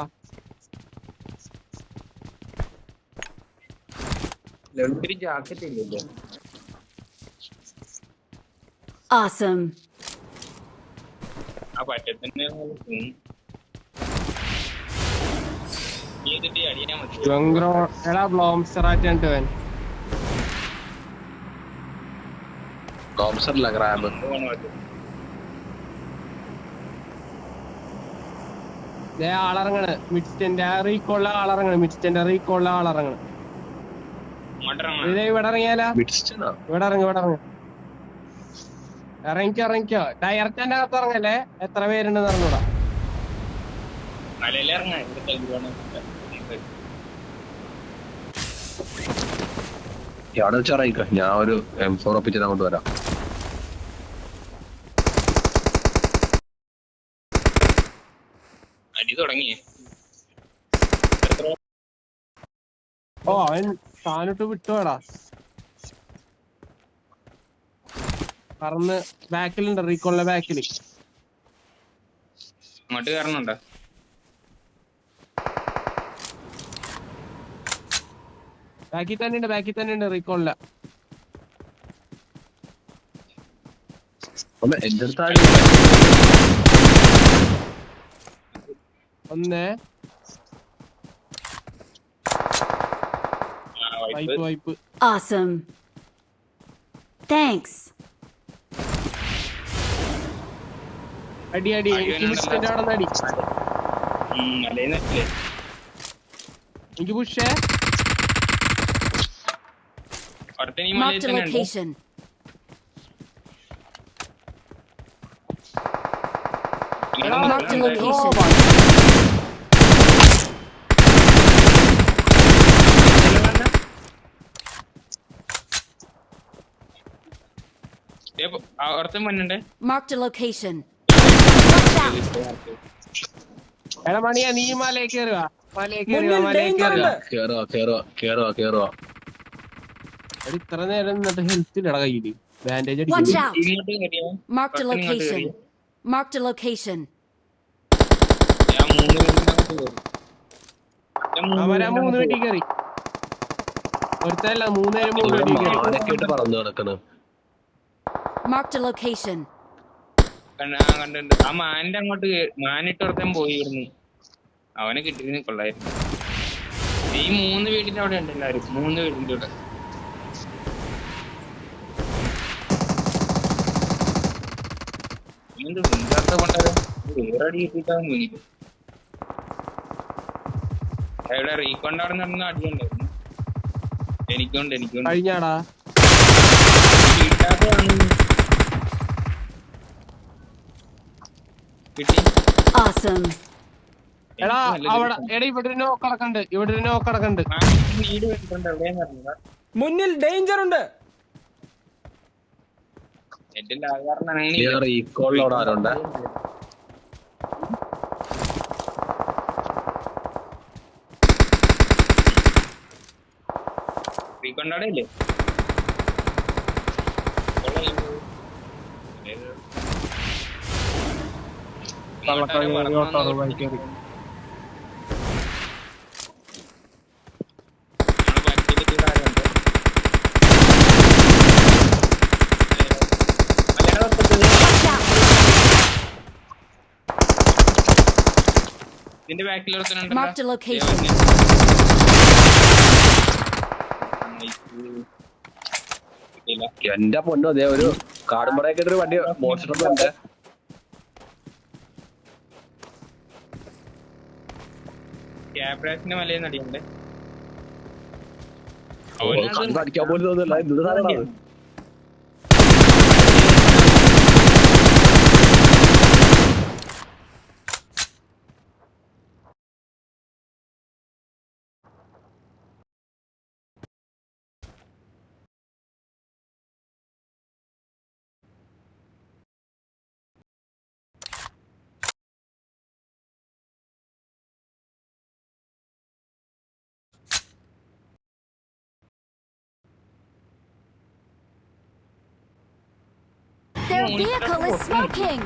ജാക്കറ്റ് ഇല്ലല്ലോ. Awesome. ആ പറ്റത്തിന്റെ അടിയാൻ മതി. എടാ ബ്ലോംസ്റ്റർ ആയിട്ട് വൻ കോംസറില്ല ക്രാബ്. ആളിറങ്ങണ്. മിഡ്സ്റ്റന്റെ റീക്കോളിലെ ആളിറങ്ങണ്. ഇതേ ഇവിടെ ഇറങ്ങിയാലാ. ഇവിടെ ഇറങ്ങി ഇറങ്ങിക്കോ. ഡയറക്റ്റന്റെ അകത്ത് ഇറങ്ങല്ലേ. എത്ര പേരുണ്ടെന്ന് അറിഞ്ഞൂടാ. അവിടെ വെച്ച് ഇറങ്ങിക്ക. ഞാൻ ഒരു M4 ഒപ്പിച്ചിട്ട് അങ്ങോട്ട് വരാം. അടി തുടങ്ങി. ഓ അവൻ താനിട്ട് വിട്ടുപോടാ. പറന്ന് ബാക്കിലുണ്ട്. റീക്കോളിലെ ബാക്കില് അങ്ങോട്ട് കയറണുണ്ടോ? ബാക്കിൽ തന്നെ ഉണ്ട് റീക്കോളില. എന്റെ അടുത്ത് ഒന്ന് വൈപ്പ്. Awesome. Thanks. അടി എനിക്ക് മിസ്റ്റന്റെ അവിടെ നിന്ന് അടി. എനിക്ക് പുഷേ. Marked a location. Marked a location. ഒരുത്തൻ വന്നുണ്ട്. Marked a location. എടാ മണിയാ, നീ മലയിൽ കയറുക. കേറുവാ. ഇത്ര നേരം നിന്നിട്ട് ഹെൽത്ത് ഇല്ലടാ കയ്യില്. ബാൻഡേജ് Watch അടിക്കും. out. ഇങ്ങോട്ട് കയറിയോ? Marked a location. Marked a location. ഞാൻ 3 മിനിറ്റിനകത്ത് കയറി. അവരാ 3 വീട്ടിൽ കയറി. ഒരുത്തല്ല 3 നേരം 3 വീട്ടിൽ കയറി. മാനക്കേട്ട് പറന്ന് നടക്കണം. Marked a location. കണ്ടിട്ടുണ്ട്. ആ മാനിന്റെ അങ്ങോട്ട് മാനിട്ട് ഒരുത്തൻ പോയി ഇവിടുന്ന്. അവനെ കിട്ടിയിരുന്ന കൊള്ളായിരുന്നു. ഈ 3 വീടിന്റെ അവിടെ ഉണ്ട് എല്ലാവരും. 3 വീടിന്റെ അവിടെ എന്ത് മുൻകാത്ത കൊണ്ടത് വേറെ അടി കിട്ടിയിട്ടാവും വീണിട്ട്. അവിടെ റീകൊണ്ടാർന്ന് പറഞ്ഞ അടിയുണ്ടായിരുന്നു. എനിക്കുണ്ട് കഴിഞ്ഞാടാ കിട്ടാത്തതാണ്. കിട്ടി. Awesome. എടാ അവിടെ എടാ ഇവിടെ ഒരു നോക്ക് കിടക്കണ്ട്, ഇവിടെ ഒരു നോക്ക് കിടക്കണ്ട്. വീട് വെച്ചിട്ടുണ്ട് എവിടെയാന്ന് അറിഞ്ഞൂടാ. മുന്നിൽ ഡേഞ്ചർ ഉണ്ട്. നെറ്റിന്റെ ആധാറിനാണെങ്കിൽ റീകോളിലോട് ആരുണ്ട്? റീകൊണ്ടാടെ ഇല്ലേ? Watch out. ഇതിന്റെ ബാക്കിൽ Marked a location. എന്റെ പൊന്നോ, അതേ ഒരു കാടുമ്പറയൊക്കെ ഒരു വണ്ടി മോഷിട്ടുണ്ട്. ക്യാബ്രാസിന്റെ മലയിൽ നടിയുണ്ട്. അടിക്കാൻ പോലും തോന്നുന്നില്ല. എന്ത് സാധനമാണ്? Their vehicle is smoking.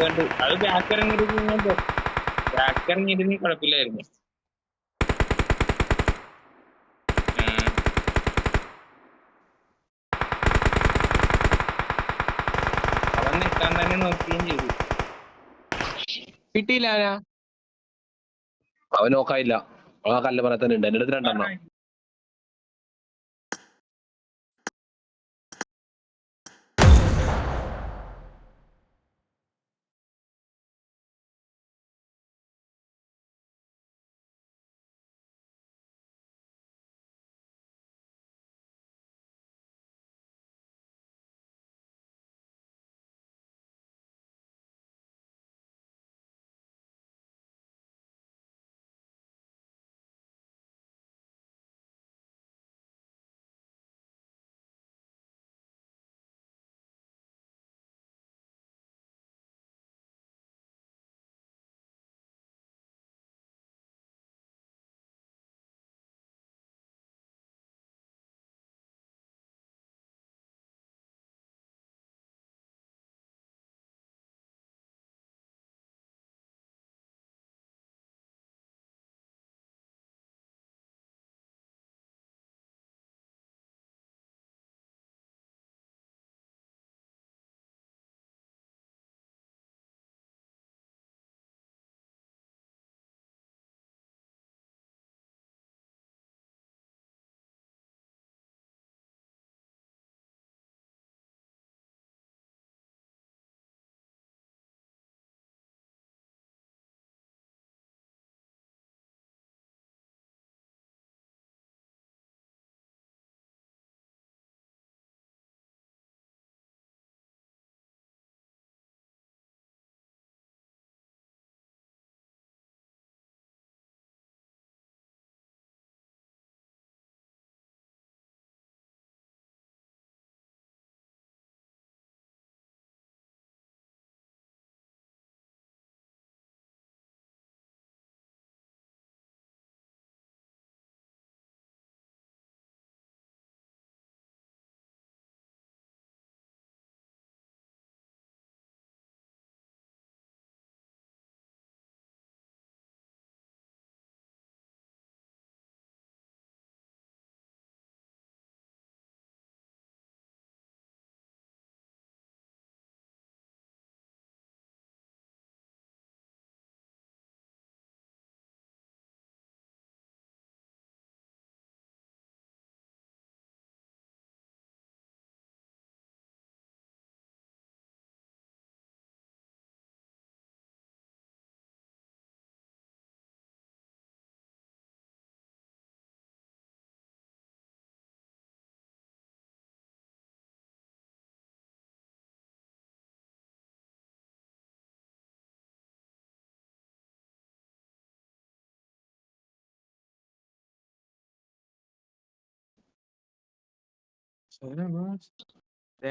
കണ്ടു അത് ബാക്കിറങ്ങിയിരുന്ന കുഴപ്പമില്ലായിരുന്നു. അവൻ നിൽക്കാൻ തന്നെ നോക്കുകയും ചെയ്തു. കിട്ടിയില്ല. അവൻ നോക്കായില്ല. അവൻ ആ കല്ല് പറയത്തന്നെ ഉണ്ട്. എന്റെ അടുത്ത് 2 എണ്ണം.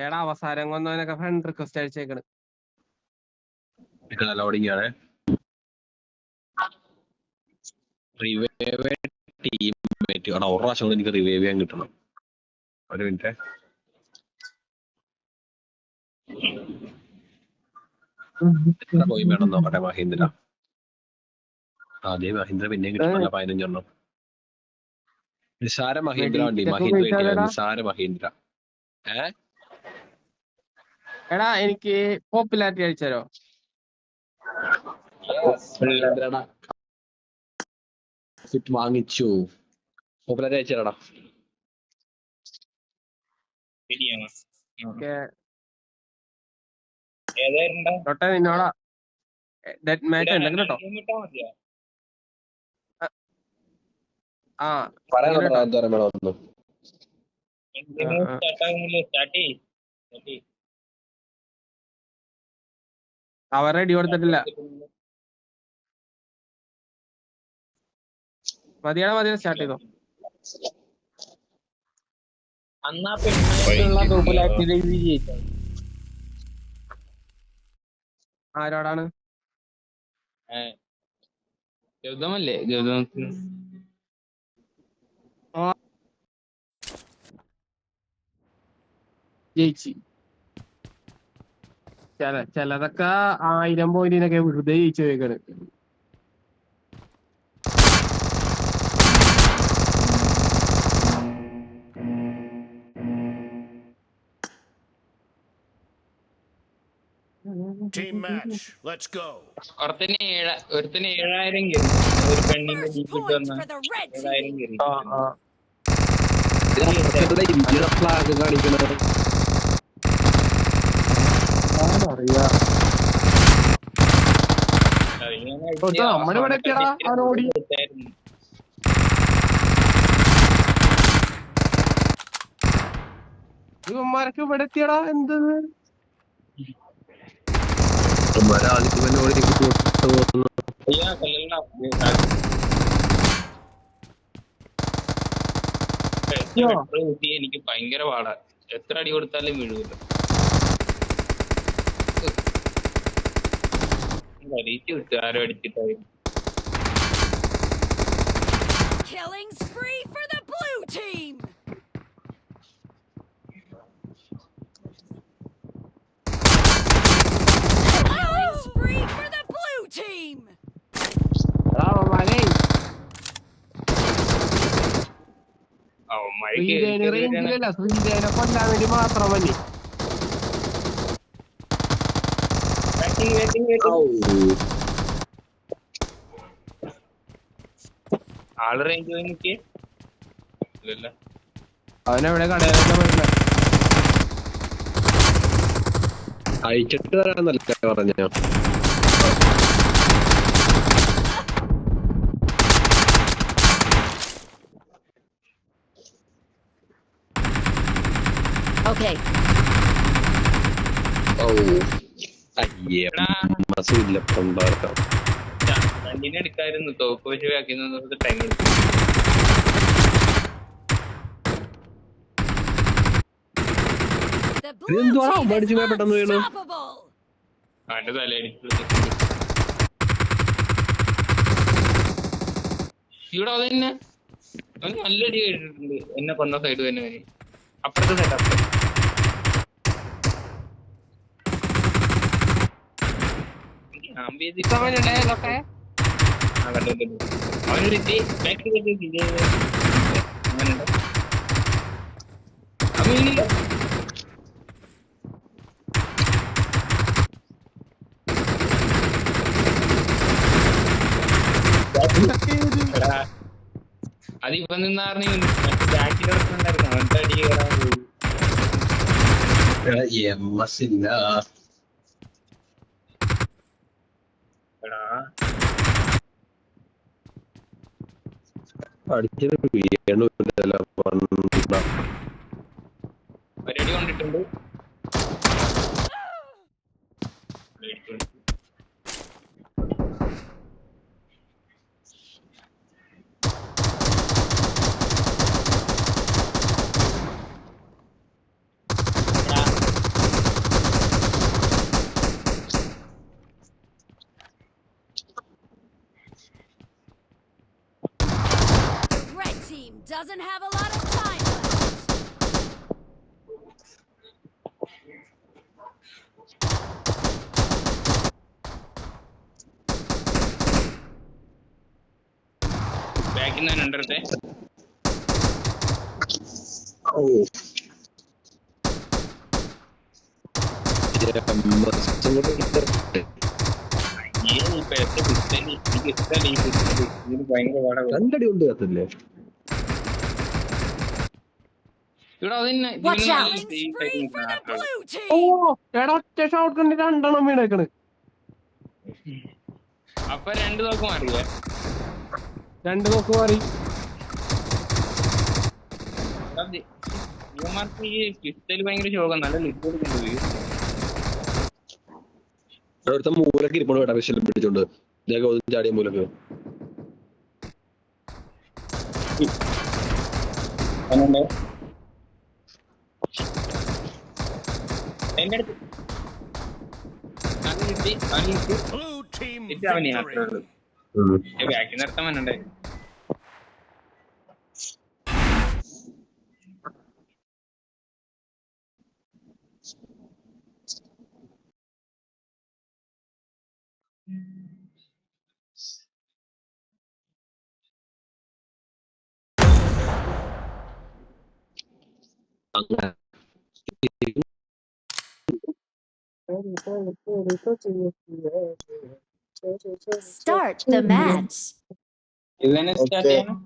ഏടാ അവസാനം കൊന്നവനൊക്കെ ഫ്രണ്ട് റിക്വസ്റ്റ് അയച്ചേക്കണ്. ലോഡിംഗ് ആണ്. റിവൈവ് ടീംമേറ്റ് ഒരു പ്രാവശ്യം കൊണ്ട് എനിക്ക് റിവൈവ് ചെയ്യാൻ കിട്ടണം. ഒരു മിനിറ്റ്. എത്ര പോയി വേണം നോക്കട്ടെ. മഹീന്ദ്ര അതേ മഹീന്ദ്ര പിന്നെയും കിട്ടണല്ല 15 എണ്ണം. നിസാര മഹീന്ദ്ര ഉണ്ട്. മഹീന്ദ്ര നിസാര മഹീന്ദ്ര. എടാ എനിക്ക് പോപ്പുലാരിറ്റി അയച്ചാലോ? വാങ്ങിച്ചു. പോപ്പുലാരിറ്റി അയച്ചാലടാ. തൊട്ടെ നിന്നോടാ ഡെഡ് മാച്ച് ഉണ്ടെങ്കിൽ കേട്ടോ. ആ അവർ റെഡി കൊടുത്തിട്ടില്ല. മതിയാണ് സ്റ്റാർട്ട് ചെയ്തോ. ആരോടാണ്? ഗൗതമല്ലേ? ഗൗതമത്തിന് ജയിച്ച് ചിലതൊക്കെ 1000 പോയിന്റിനൊക്കെ വെറുതെ ജയിച്ചു പോയിക്കാണ്. Team match. Let's go. ഒരുത്തന് 7000 കയറി. ഒരു പെണ്ണിന്റെ First ജീപ്പിട്ട് point വന്ന for the red 7000 team. കയറി. ഫ്ലാഗ് കാണിക്കണത് നമ്മളിവിടെ എത്തിയടാ. അവനോടി ഇവന്മാരൊക്കെ ഇവിടെ എത്തിയടാ. എന്ത് എനിക്ക് ഭയങ്കര പാടാ. എത്ര അടി കൊടുത്താലും വീഴൂല. വലിച്ചു വിട്ടു ആരോ അടിച്ചിട്ടായിരുന്നു. Killing spree for the blue team. Killing spree for the blue team. റേഞ്ചിലല്ല, ശ്രീജയനെ കൊല്ലാൻ വേണ്ടി മാത്രം മതി. ആള് റേഞ്ച് പോയി നിൽക്കേ. അവനെവിടെ കടയിലൊക്കെ വരുന്നത്? അയച്ചിട്ട് തരാന്നല്ലേ പറഞ്ഞ. Okay. അയ്യേ മസില്ലപ്പുണ്ടാക്കാം. രണ്ടിനെ എടുക്കായിരുന്നു. തോക്ക് വെച്ച് ബാക്കി ടൈം എടുക്കും. The blue team is unstoppable. അവന്റെ തലയടിച്ചു. ഇവിടെ അത് തന്നെ അവന് നല്ല അടി കേട്ടിട്ടുണ്ട്. എന്നെ കൊന്ന സൈഡ് തന്നെ അവന്. അപ്പുറത്തെ സൈഡ് അപ്പുറം അവനൊരു അതിപ്പോ നിന്നാർന്നു. മറ്റേ ബാക്കിൽ ഉണ്ടായിരുന്നു. അവന്റെ അടി കയറാൻ പോയി. അടിച്ചത് വീണില്ല. ഒരടി കൊണ്ടിട്ടുണ്ട്. team doesn't have a lot of time left. ബാക്കിൽ നിന്ന് രണ്ടടുത്തെ രണ്ടടി കൊണ്ട് കത്തില്ലേ? ഇവിടെ അതിന് Watch out! Free for the blue oh team. എടാ ഒറ്റ ഷോട്ട് കൊണ്ട് 2 എണ്ണം വീണേക്കണ്. അപ്പൊ 2 നോക്ക് മാറിയേ 2 നോക്ക് മാറി. ഇവന്മാർക്ക് ഈ പിസ്റ്റല് ഭയങ്കര ശോകം. നല്ല ലിറ്റ് കൊടുക്കുന്നുണ്ട്. അടുത്ത മൂലക്ക് ഇരിപ്പുണ്ട് കേട്ടാ വിഷയം പിടിച്ചോണ്ട് ചാടിയ മൂലക്ക്. എന്റെ അടുത്ത് അത് കിട്ടി അവന് കിട്ടി Blue team കിട്ടി അവന് അത്രേ victory. ഉള്ളൂ. ബാക്കി നിർത്താൻ വന്നണ്ടേ. Start the match. ഇതന്നെ സ്റ്റാർട്ട് ചെയ്യണം.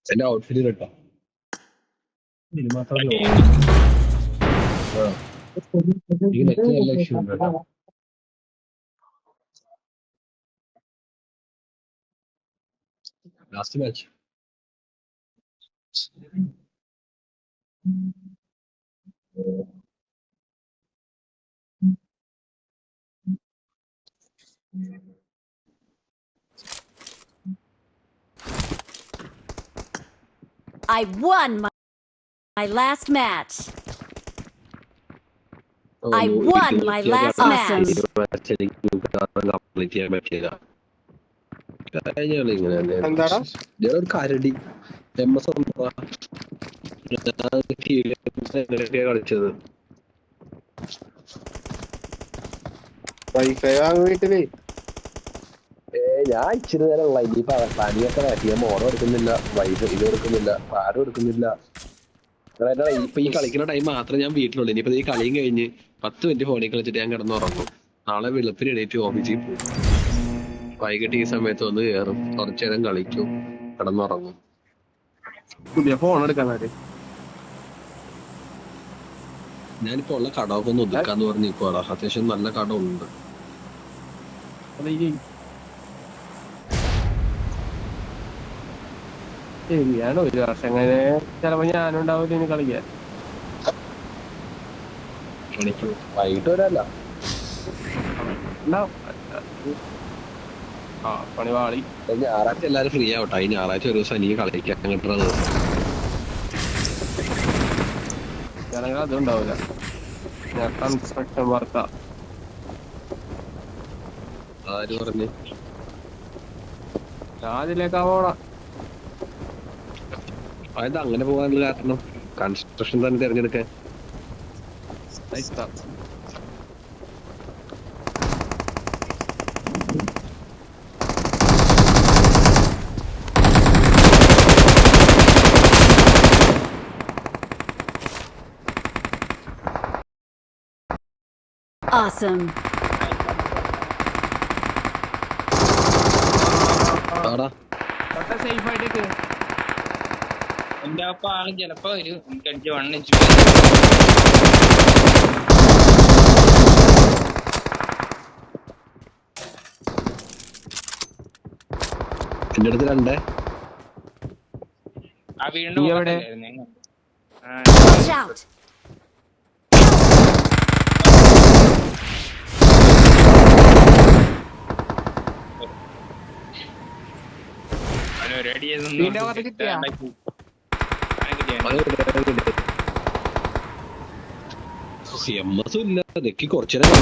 എന്റെ ഔട്ട്ഫിറ്റ് കേട്ടോ ഈ നെറ്റ് നല്ല ഇഷ്യൂ ഉണ്ട് കേട്ടോ. Last match I won my last match. I won my last match. Complete ചെയ്യാൻ പറ്റിയില്ല. എന്താടാ ഒരു കരടി MS കളിച്ചത്. വൈഫൈ വാങ്ങ വീട്ടില്. ഞാൻ ഇച്ചിരി നേരമുള്ള ഇനിയിപ്പോ പണിയൊക്കെ മാറ്റി. ഞാൻ മോഡം എടുക്കുന്നില്ല, വൈഫ് ഇത് എടുക്കുന്നില്ല, ആരും എടുക്കുന്നില്ല. ഇപ്പൊ ഈ കളിക്കുന്ന ടൈം മാത്രമേ ഞാൻ വീട്ടിലുള്ളൂ. ഇനിയിപ്പോ ഈ കളിയും കഴിഞ്ഞ് 10 മിനിറ്റ് ഫോണിൽ കളിച്ചിട്ട് ഞാൻ കിടന്നുറങ്ങും. നാളെ വെളുപ്പിന് എണീറ്റ് ഓഫീസിൽ പോകും. വൈകിട്ട് ഈ സമയത്ത് വന്ന് കയറും, കുറച്ചു നേരം കളിക്കും, കിടന്നുറങ്ങും. പുതിയ ഫോൺ എടുക്കാൻ. ഞാനിപ്പോ ഉള്ള കടമൊക്കെ ഒന്ന് ഒതുക്കാന്ന് പറഞ്ഞ് നിൽക്കുവാടാ. അത്യാവശ്യം നല്ല കട ഉണ്ട്. ശരിയാണ്. ഒരു വർഷം അങ്ങനെ ചിലപ്പോ ഞാനും ഉണ്ടാവില്ല ഇനി കളിക്കാൻ. വൈകിട്ട് വരാല്ല. ആ പണി വാളി. ഞായറാഴ്ച എല്ലാരും ഫ്രീ ആവട്ടെ. ഈ ഞായറാഴ്ച ഒരു ദിവസം എനിക്ക് കളിക്കാൻ കിട്ടുന്നത്. ഞാനങ്ങനെ അതും ഉണ്ടാവില്ല. ഞാൻ കൺസ്ട്രക്ഷൻ വർക്കാ. ആര് പറഞ്ഞു? ഞാൻ അതിലേക്കാ പോണ. അതായത് അങ്ങനെ പോകാനുള്ള കാരണം കൺസ്ട്രക്ഷൻ തന്നെ തിരഞ്ഞെടുക്കാൻ. Awesome. സേഫ് ആയിട്ട് എന്റെ ഒപ്പം ആള് ചിലപ്പോ വരും. എനിക്ക് അടിച്ച് വണ്ണിച്ചു. എന്റെ അടുത്ത് 2. ആ വീണ്ടും Watch out. റെഡി CMS ഇല്ല, ഇതൊക്കെ കുറച്ചു നേരം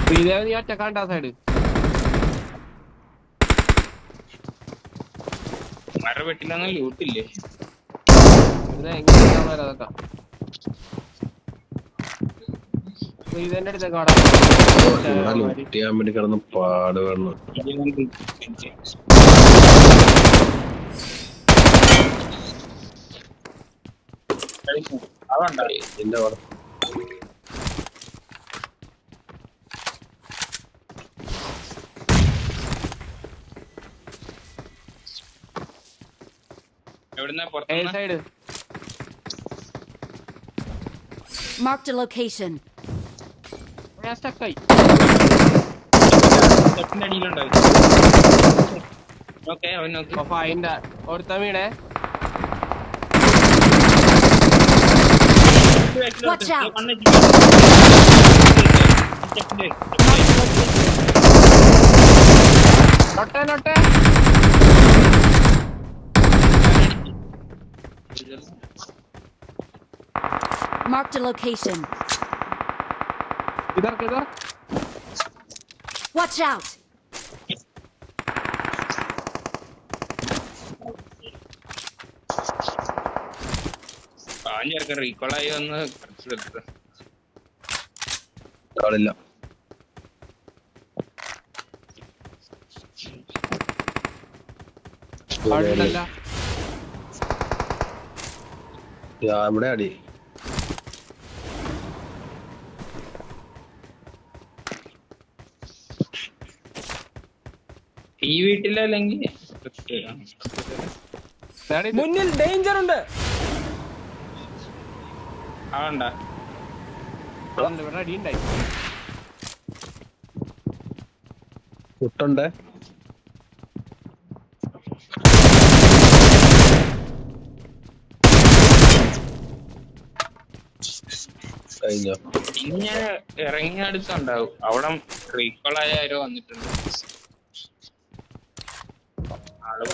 ശ്രീദേവൻ നീ ഒറ്റക്കാണ്ടാ സൈഡ് മര വെട്ടിലൊന്നും ലൂട്ടില്ലേ? എങ്ങനെയാ അതൊക്കെ ശ്രീദേവന്റെ അടുത്തേക്ക് വാടാ. ലൂട്ട് ചെയ്യാൻ വേണ്ടി കിടന്ന് പാട് വേണം. അതുണ്ടോ എന്റെ പാട് എവിടുന്ന ഏ പുറത്തുനിന്ന്? Side Marked a location. ഞാൻ സ്റ്റക്കായി. സ്റ്റെപ്പിന്റെ അടിയിലുണ്ടാവും. ഓക്കെ അവൻ നോക്കി. അപ്പൊ അതിന്റെ ഒരുത്ത വീണേ. Watch out. നൊട്ടെ Marked a location. ഇതർ Watch out. പാഞ്ഞിറക്കം റീകോളായി വന്ന് കുറച്ചെടുത്ത് ആളില്ല. ആളുണ്ടല്ല. ഇവിടെ അടി ഈ വീട്ടിലല്ലെങ്കിൽ മുന്നിൽ ഡേഞ്ചർ ഉണ്ട്. ആവണ്ട. ഇവിടെ അടിയുണ്ടായി. കുട്ടുണ്ടേ. കഴിഞ്ഞോ? ഇനി ഞാൻ ഇറങ്ങിയ അടുത്തുണ്ടാവും. അവിടെ റീകോളായ ആരോ വന്നിട്ടുണ്ട്. ആള്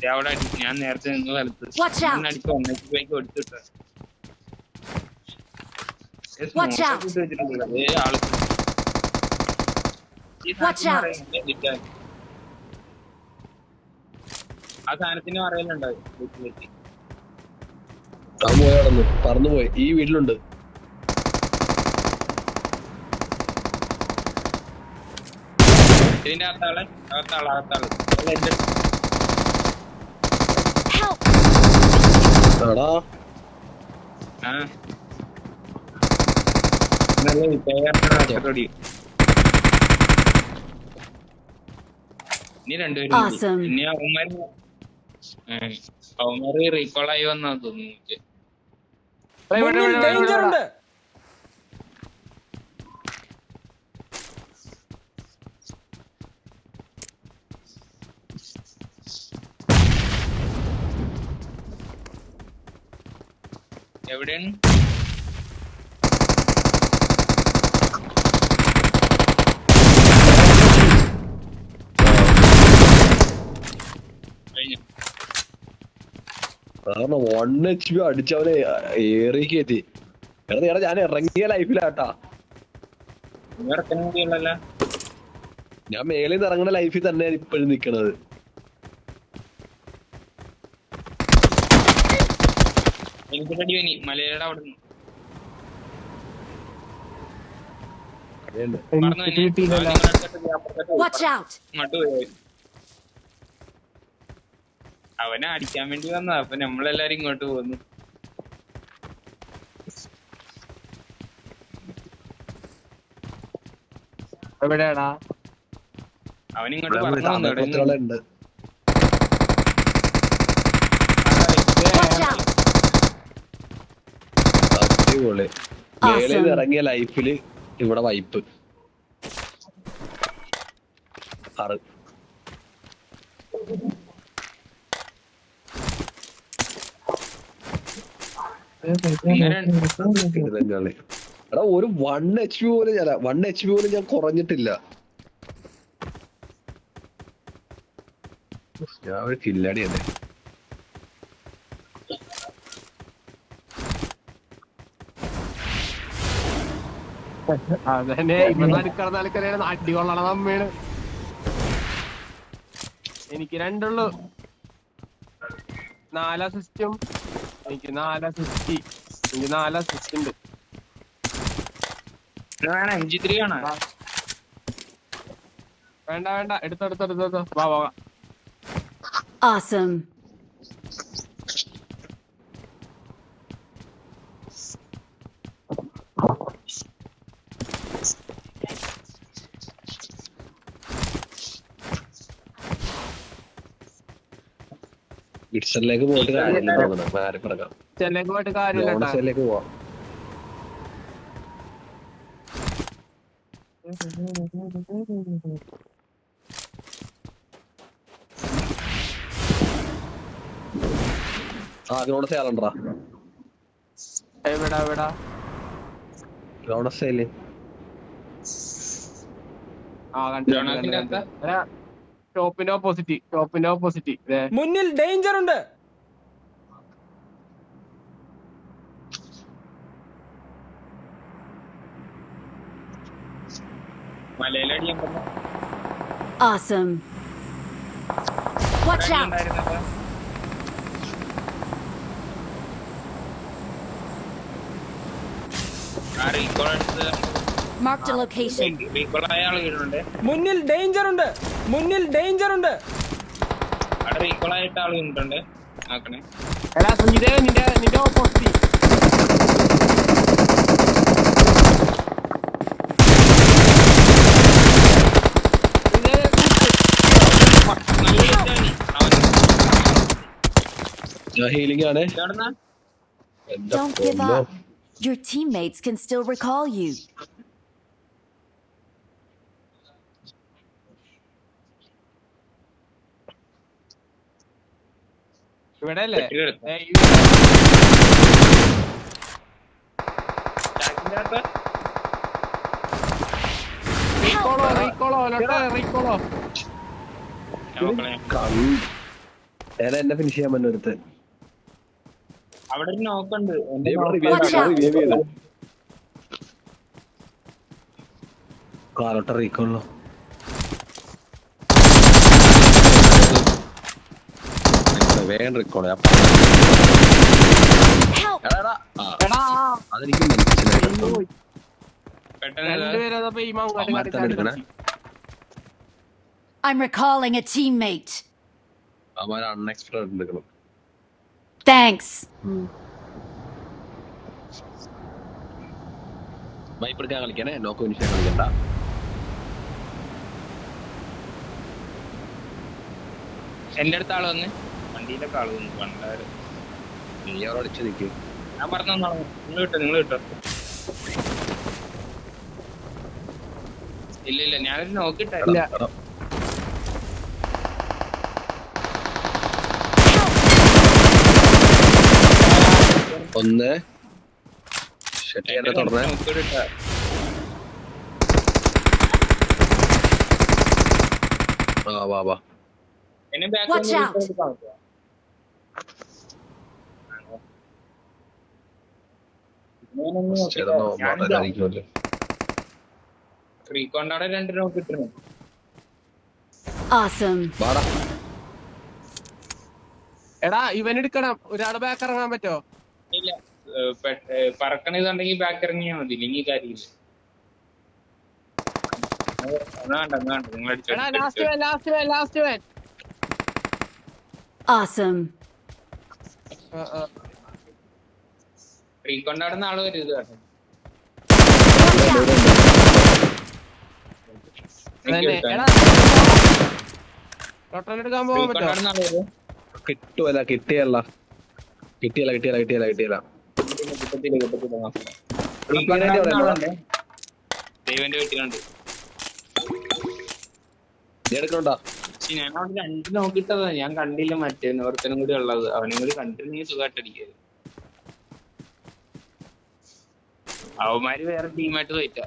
ദേ അവിടെ ഞാൻ നേരത്തെ നിന്ന് സ്ഥലത്ത് Watch out. അടിച്ച് ഒന്നേക്ക് ബൈക്ക് കൊടുത്തിട്ട് Watch out. ആള് ഈ Watch out. സാധനത്തിന് ആ സാധനത്തിന് പറയലുണ്ടാവും വീട്ടിലേക്ക്. ആ പോയി നടന്നു പറന്നു പോയി. ഈ വീട്ടിലുണ്ട്. ഇതിന്റെ അകത്താള് എന്റെ Help. എടാ ആ നല്ല വിജയാടി. ഇനി രണ്ടുപേരും കൂടി. Awesome. ഇനി അവന്മാര് റീകോളായി വന്നാ തോന്നുന്നു. മുന്നിൽ ഡേഞ്ചർ ഉണ്ട്. എവിടെയാണ്? കഴിഞ്ഞു. കാരണം 1 HP അടിച്ചവനെ ഏറിക്ക് എത്തി. എടാ ഞാൻ ഇറങ്ങിയ ലൈഫിലാട്ടാ. ഇറക്കാൻ കൂടിയുള്ളല്ല. ഞാൻ മേളിൽ നിന്ന് ഇറങ്ങുന്ന ലൈഫിൽ തന്നെയാണ് ഇപ്പോഴും നിക്കണത്. എനിക്ക് അടി വേണി മലയുടെ അവിടെ നിന്ന് Watch out. ഇങ്ങോട്ട് പോയി. അവനെ അടിക്കാൻ വേണ്ടി വന്നതാ. അപ്പൊ നമ്മളെല്ലാരും ഇങ്ങോട്ട് പോന്നു. എവിടെയാടാ? അവനിങ്ങോട്ട് പറഞ്ഞു വന്നു. ഇവിടെ നിന്ന് താമരക്കുളത്തുണ്ട്. Watch out. അടിപൊളി. മേളിൽ നിന്ന് Awesome. ഇറങ്ങിയ ലൈഫില് ഇവിടെ വൈപ്പ് 6. എടാ ഒരു 1 HP പോലും ഞാൻ കുറഞ്ഞിട്ടില്ല. ഞാൻ ഒരു കില്ലാടിയല്ലേ. അതന്നെ ഇപ്പൊ നടുക്കടന്നാൾക്കറിയാണ് അടി കൊള്ളണ നമ്മയാണ്. എനിക്ക് രണ്ടുള്ളൂ, 4 അസിസ്റ്റും എനിക്ക് 4 അസിസ്റ്റ്. എനിക്ക് 4 അസിസ്റ്റ് ഉണ്ട്. MG3 ആണോ? വേണ്ട വേണ്ട, എടുത്തോ. വാ. Awesome. ഗിഡ്സണിലേക്ക് പോയിട്ട് കാര്യമില്ല തോന്നുന്നു. മാറി കിടക്കാം. ചെല്ലേക്ക് പോയിട്ട് കാര്യമില്ല. ലോണസിലേക്ക് പോവാം. ലോണസ് ആളണ്ടാ. എവിടാ ലോണസയില് ഷോപ്പിന്റെ ഓപ്പോസിറ്റ്. മുന്നിൽ ഡേഞ്ചർ ഉണ്ട്. മലയിലടിയാൻ Awesome. Watch out. Marked a location. റീകോളായ ആള് വീടുണ്ട്. മുന്നിൽ ഡേഞ്ചർ ഉണ്ട്. അവിടെ റീകോളായിട്ട് ആള് വീണിട്ടുണ്ട്. നോക്കണേ. എടാ സുജിതേ, നിന്റെ ഓപ്പോസിറ്റ്. ഹീലിംഗ് ആണ്. Don't give up. Your teammates can still recall you. ഇവിടെ അല്ലേ? റീകോളോ. എന്നെ ഫിനിഷ് ചെയ്യാൻ പറ്റുന്ന അവിടെ ഒരു നോക്കുണ്ട്. കാലോട്ട റീക്കോളോ. വേഗം റീക്കോളോ. അതെനിക്ക് മനസ്സിലായി. I'm recalling a teammate. അവൻ അൺഎക്സ്പെക്ടഡ് എടുക്കണം. Thanks. വൈപ്പെടുക്കാൻ കളിക്കണേ. നോക്ക് ഫിനിഷ് കളിക്കണ്ട. എന്റെ അടുത്ത ആള് വന്ന് വണ്ടിയിലൊക്കെ ആള് വന്നു. പണ്ടാര് നീ അവിടെ അടിച്ചു നിൽക്കും. ഞാൻ പറഞ്ഞു നിങ്ങൾ കിട്ടോ. ഇല്ല ഞാനൊരു നോക്കിട്ടില്ല. ഒന്ന് തുടർന്ന് വാ. Watch out. റീകോണ്ടവിടെ 2 നോക്ക് ഇട്ടിരുന്നു. Awesome. എടാ ഇവൻ എടുക്കണം. ഒരാള് ബാക്ക് ഇറങ്ങാൻ പറ്റോ? ഇല്ല, പറക്കണിതുണ്ടെങ്കിൽ ബാക്ക് ഇറങ്ങിയാ മതി. ഇല്ലെങ്കിൽ കാര്യമില്ല. ലാസ്റ്റ് വൻ. Awesome. റീകോണ്ടവിടെ നാളെ വരും. ഇത് കേട്ടോ എടുക്കാൻ പോകാൻ പറ്റോ? കിട്ടുമല്ല. കിട്ടിയല്ല. ദൈവന്റെ വീട്ടിലുണ്ട്. എടുക്കണ്ടാ. ഞാൻ അവിടെ 2 നോക്കിട്ടതാ. ഞാൻ കണ്ടില്ല മറ്റേ ഒരുത്തനും കൂടി ഉള്ളത്. അവനും കൂടി കണ്ടിരുന്നെങ്കിൽ സുഖമായിട്ടടിക്കാത്. അവന്മാര് വേറെ ടീമായിട്ട് തോറ്റാ.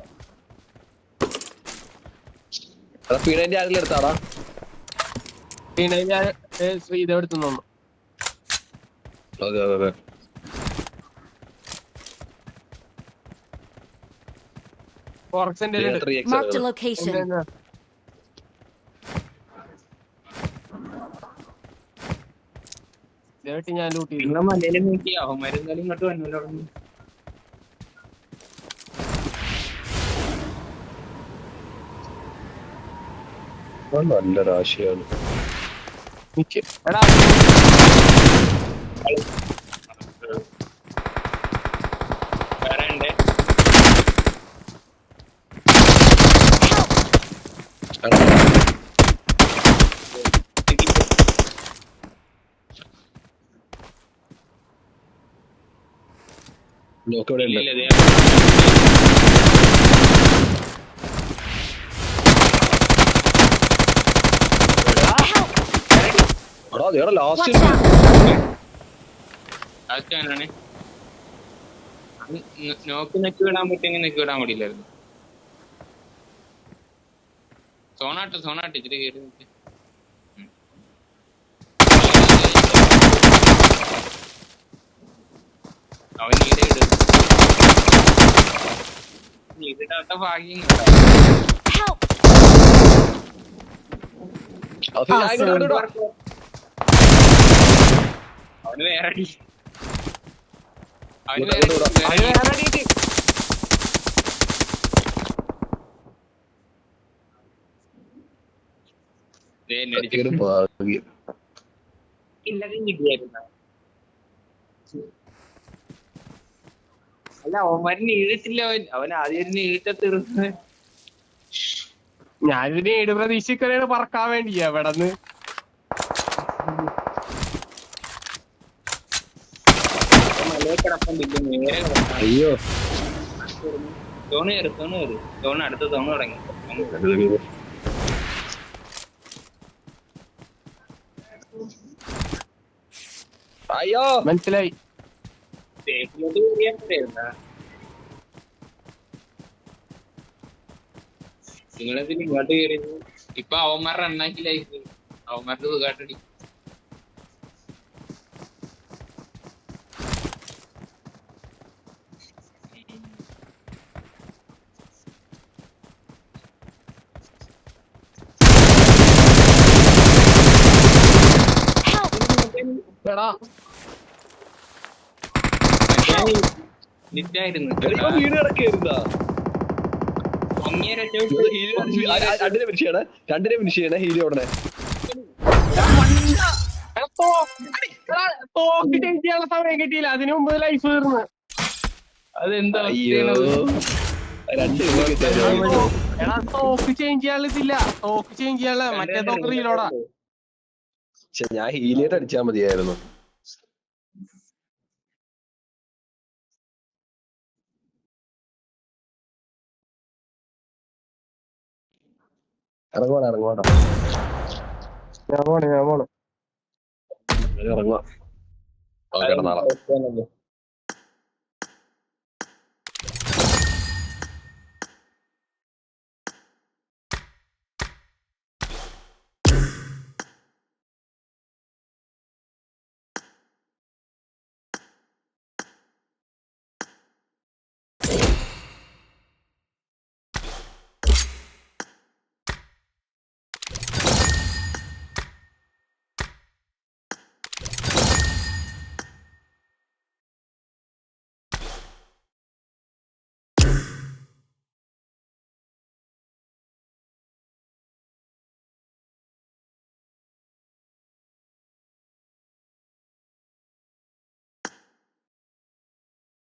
സ്പീഡിന്റെ ആരെങ്കിലും എടുത്താടാ. പിന്നെ ഞാൻ ശ്രീദേവ് എടുത്തു തന്നു. ഓക്കെ ഓക്കെ ഫോറക്സ് എന്റെ കയ്യിലുണ്ട്. 3x Marked a location. എന്താ? ഇതേട്ട് ഞാൻ ലൂട്ട് ചെയ്തു. നിങ്ങളെ മലയിലും നോക്കി അവന്മാരെന്തായാലും ഇങ്ങോട്ട് വന്നല്ലോ. നല്ല രാശിയാണ്. എടാ വേറെ ഉണ്ട്. നോക്ക് ഇവിടെ ഉണ്ട്. ഇല്ല, ദേ. എടാ അതേടാ ലാസ്റ്റ് Watch out! ലാസ്റ്റ് ഞാനാണ്. നോക്ക് നെക്ക് വിടാൻ പറ്റുമെങ്കിൽ നെക്ക് വിടാൻ പറ്റില്ലായിരുന്നു. സോണാട്ട് ഇച്ചിരി കയറി നിൽക്ക്. അവൻ നീടിടാത്ത ഭാഗ്യം കേട്ടോ. Help! അവന് വേറെ അടി. അവന് ഇവിടെ, വേറെ ഇവിടെ, അടി. അത് വേറെ അടിയിട്ട്. ദേ എന്നെ അടിച്ചു. ഒരു ഭാഗ്യം. ഇല്ലതും കിട്ടിയായിരുന്നു. അല്ല അവന്മാരിന് ഈഴത്തില്ല. അവൻ ആദ്യം ഈഴത്തെ തീർന്ന്. ഞാനിതിന് ഏട് പ്രതീക്ഷിക്കണേണ് പറക്കാൻ വേണ്ടി എവിടെന്ന്. മലയെ കിടപ്പുണ്ടില്ല, നേരെ കിടക്കാം. അയ്യോ തോണ് കയറി. തോണ് അടുത്ത തോണ് തുടങ്ങി. അയ്യോ മനസ്സിലായി. സ്റ്റേറ്റിലോട്ട് കയറിയാ പോരായിരുന്നാ? നിങ്ങളെന്തിന് ഇങ്ങോട്ട് കയറിയത്? ഇപ്പൊ അവന്മാരുടെ എണ്ണാക്കിലായി. അവന്മാരുടെ സുഖാട്ടടി. എടാ നിറ്റായിരുന്നു. വീട് കിടക്കായിരുന്നാ. രണ്ടിനെ ഫിനിഷ് ചെയ്യണേ ഹീലി ഉടനെ. തോക്ക് ചേഞ്ച് ചെയ്യാനുള്ള സമയം കിട്ടിയില്ല. അതിനു മുമ്പ് ലൈഫ് തീർന്ന്. അതെന്താ അയ്യോ രണ്ട് എടാ തോക്ക് ചേഞ്ച് ചെയ്യാനുള്ള ഇതില്ല. തോക്ക് ചേഞ്ച് ചെയ്യാനുള്ള മറ്റേ തോക്ക് റീലോടാ. ഞാൻ ഹീലിയായിട്ട് അടിച്ചാൽ മതിയായിരുന്നു. ഇറങ്ങോടാ ഞാൻ പോണേ ഇറങ്ങുവാ. ഓക്കെ നാളെ.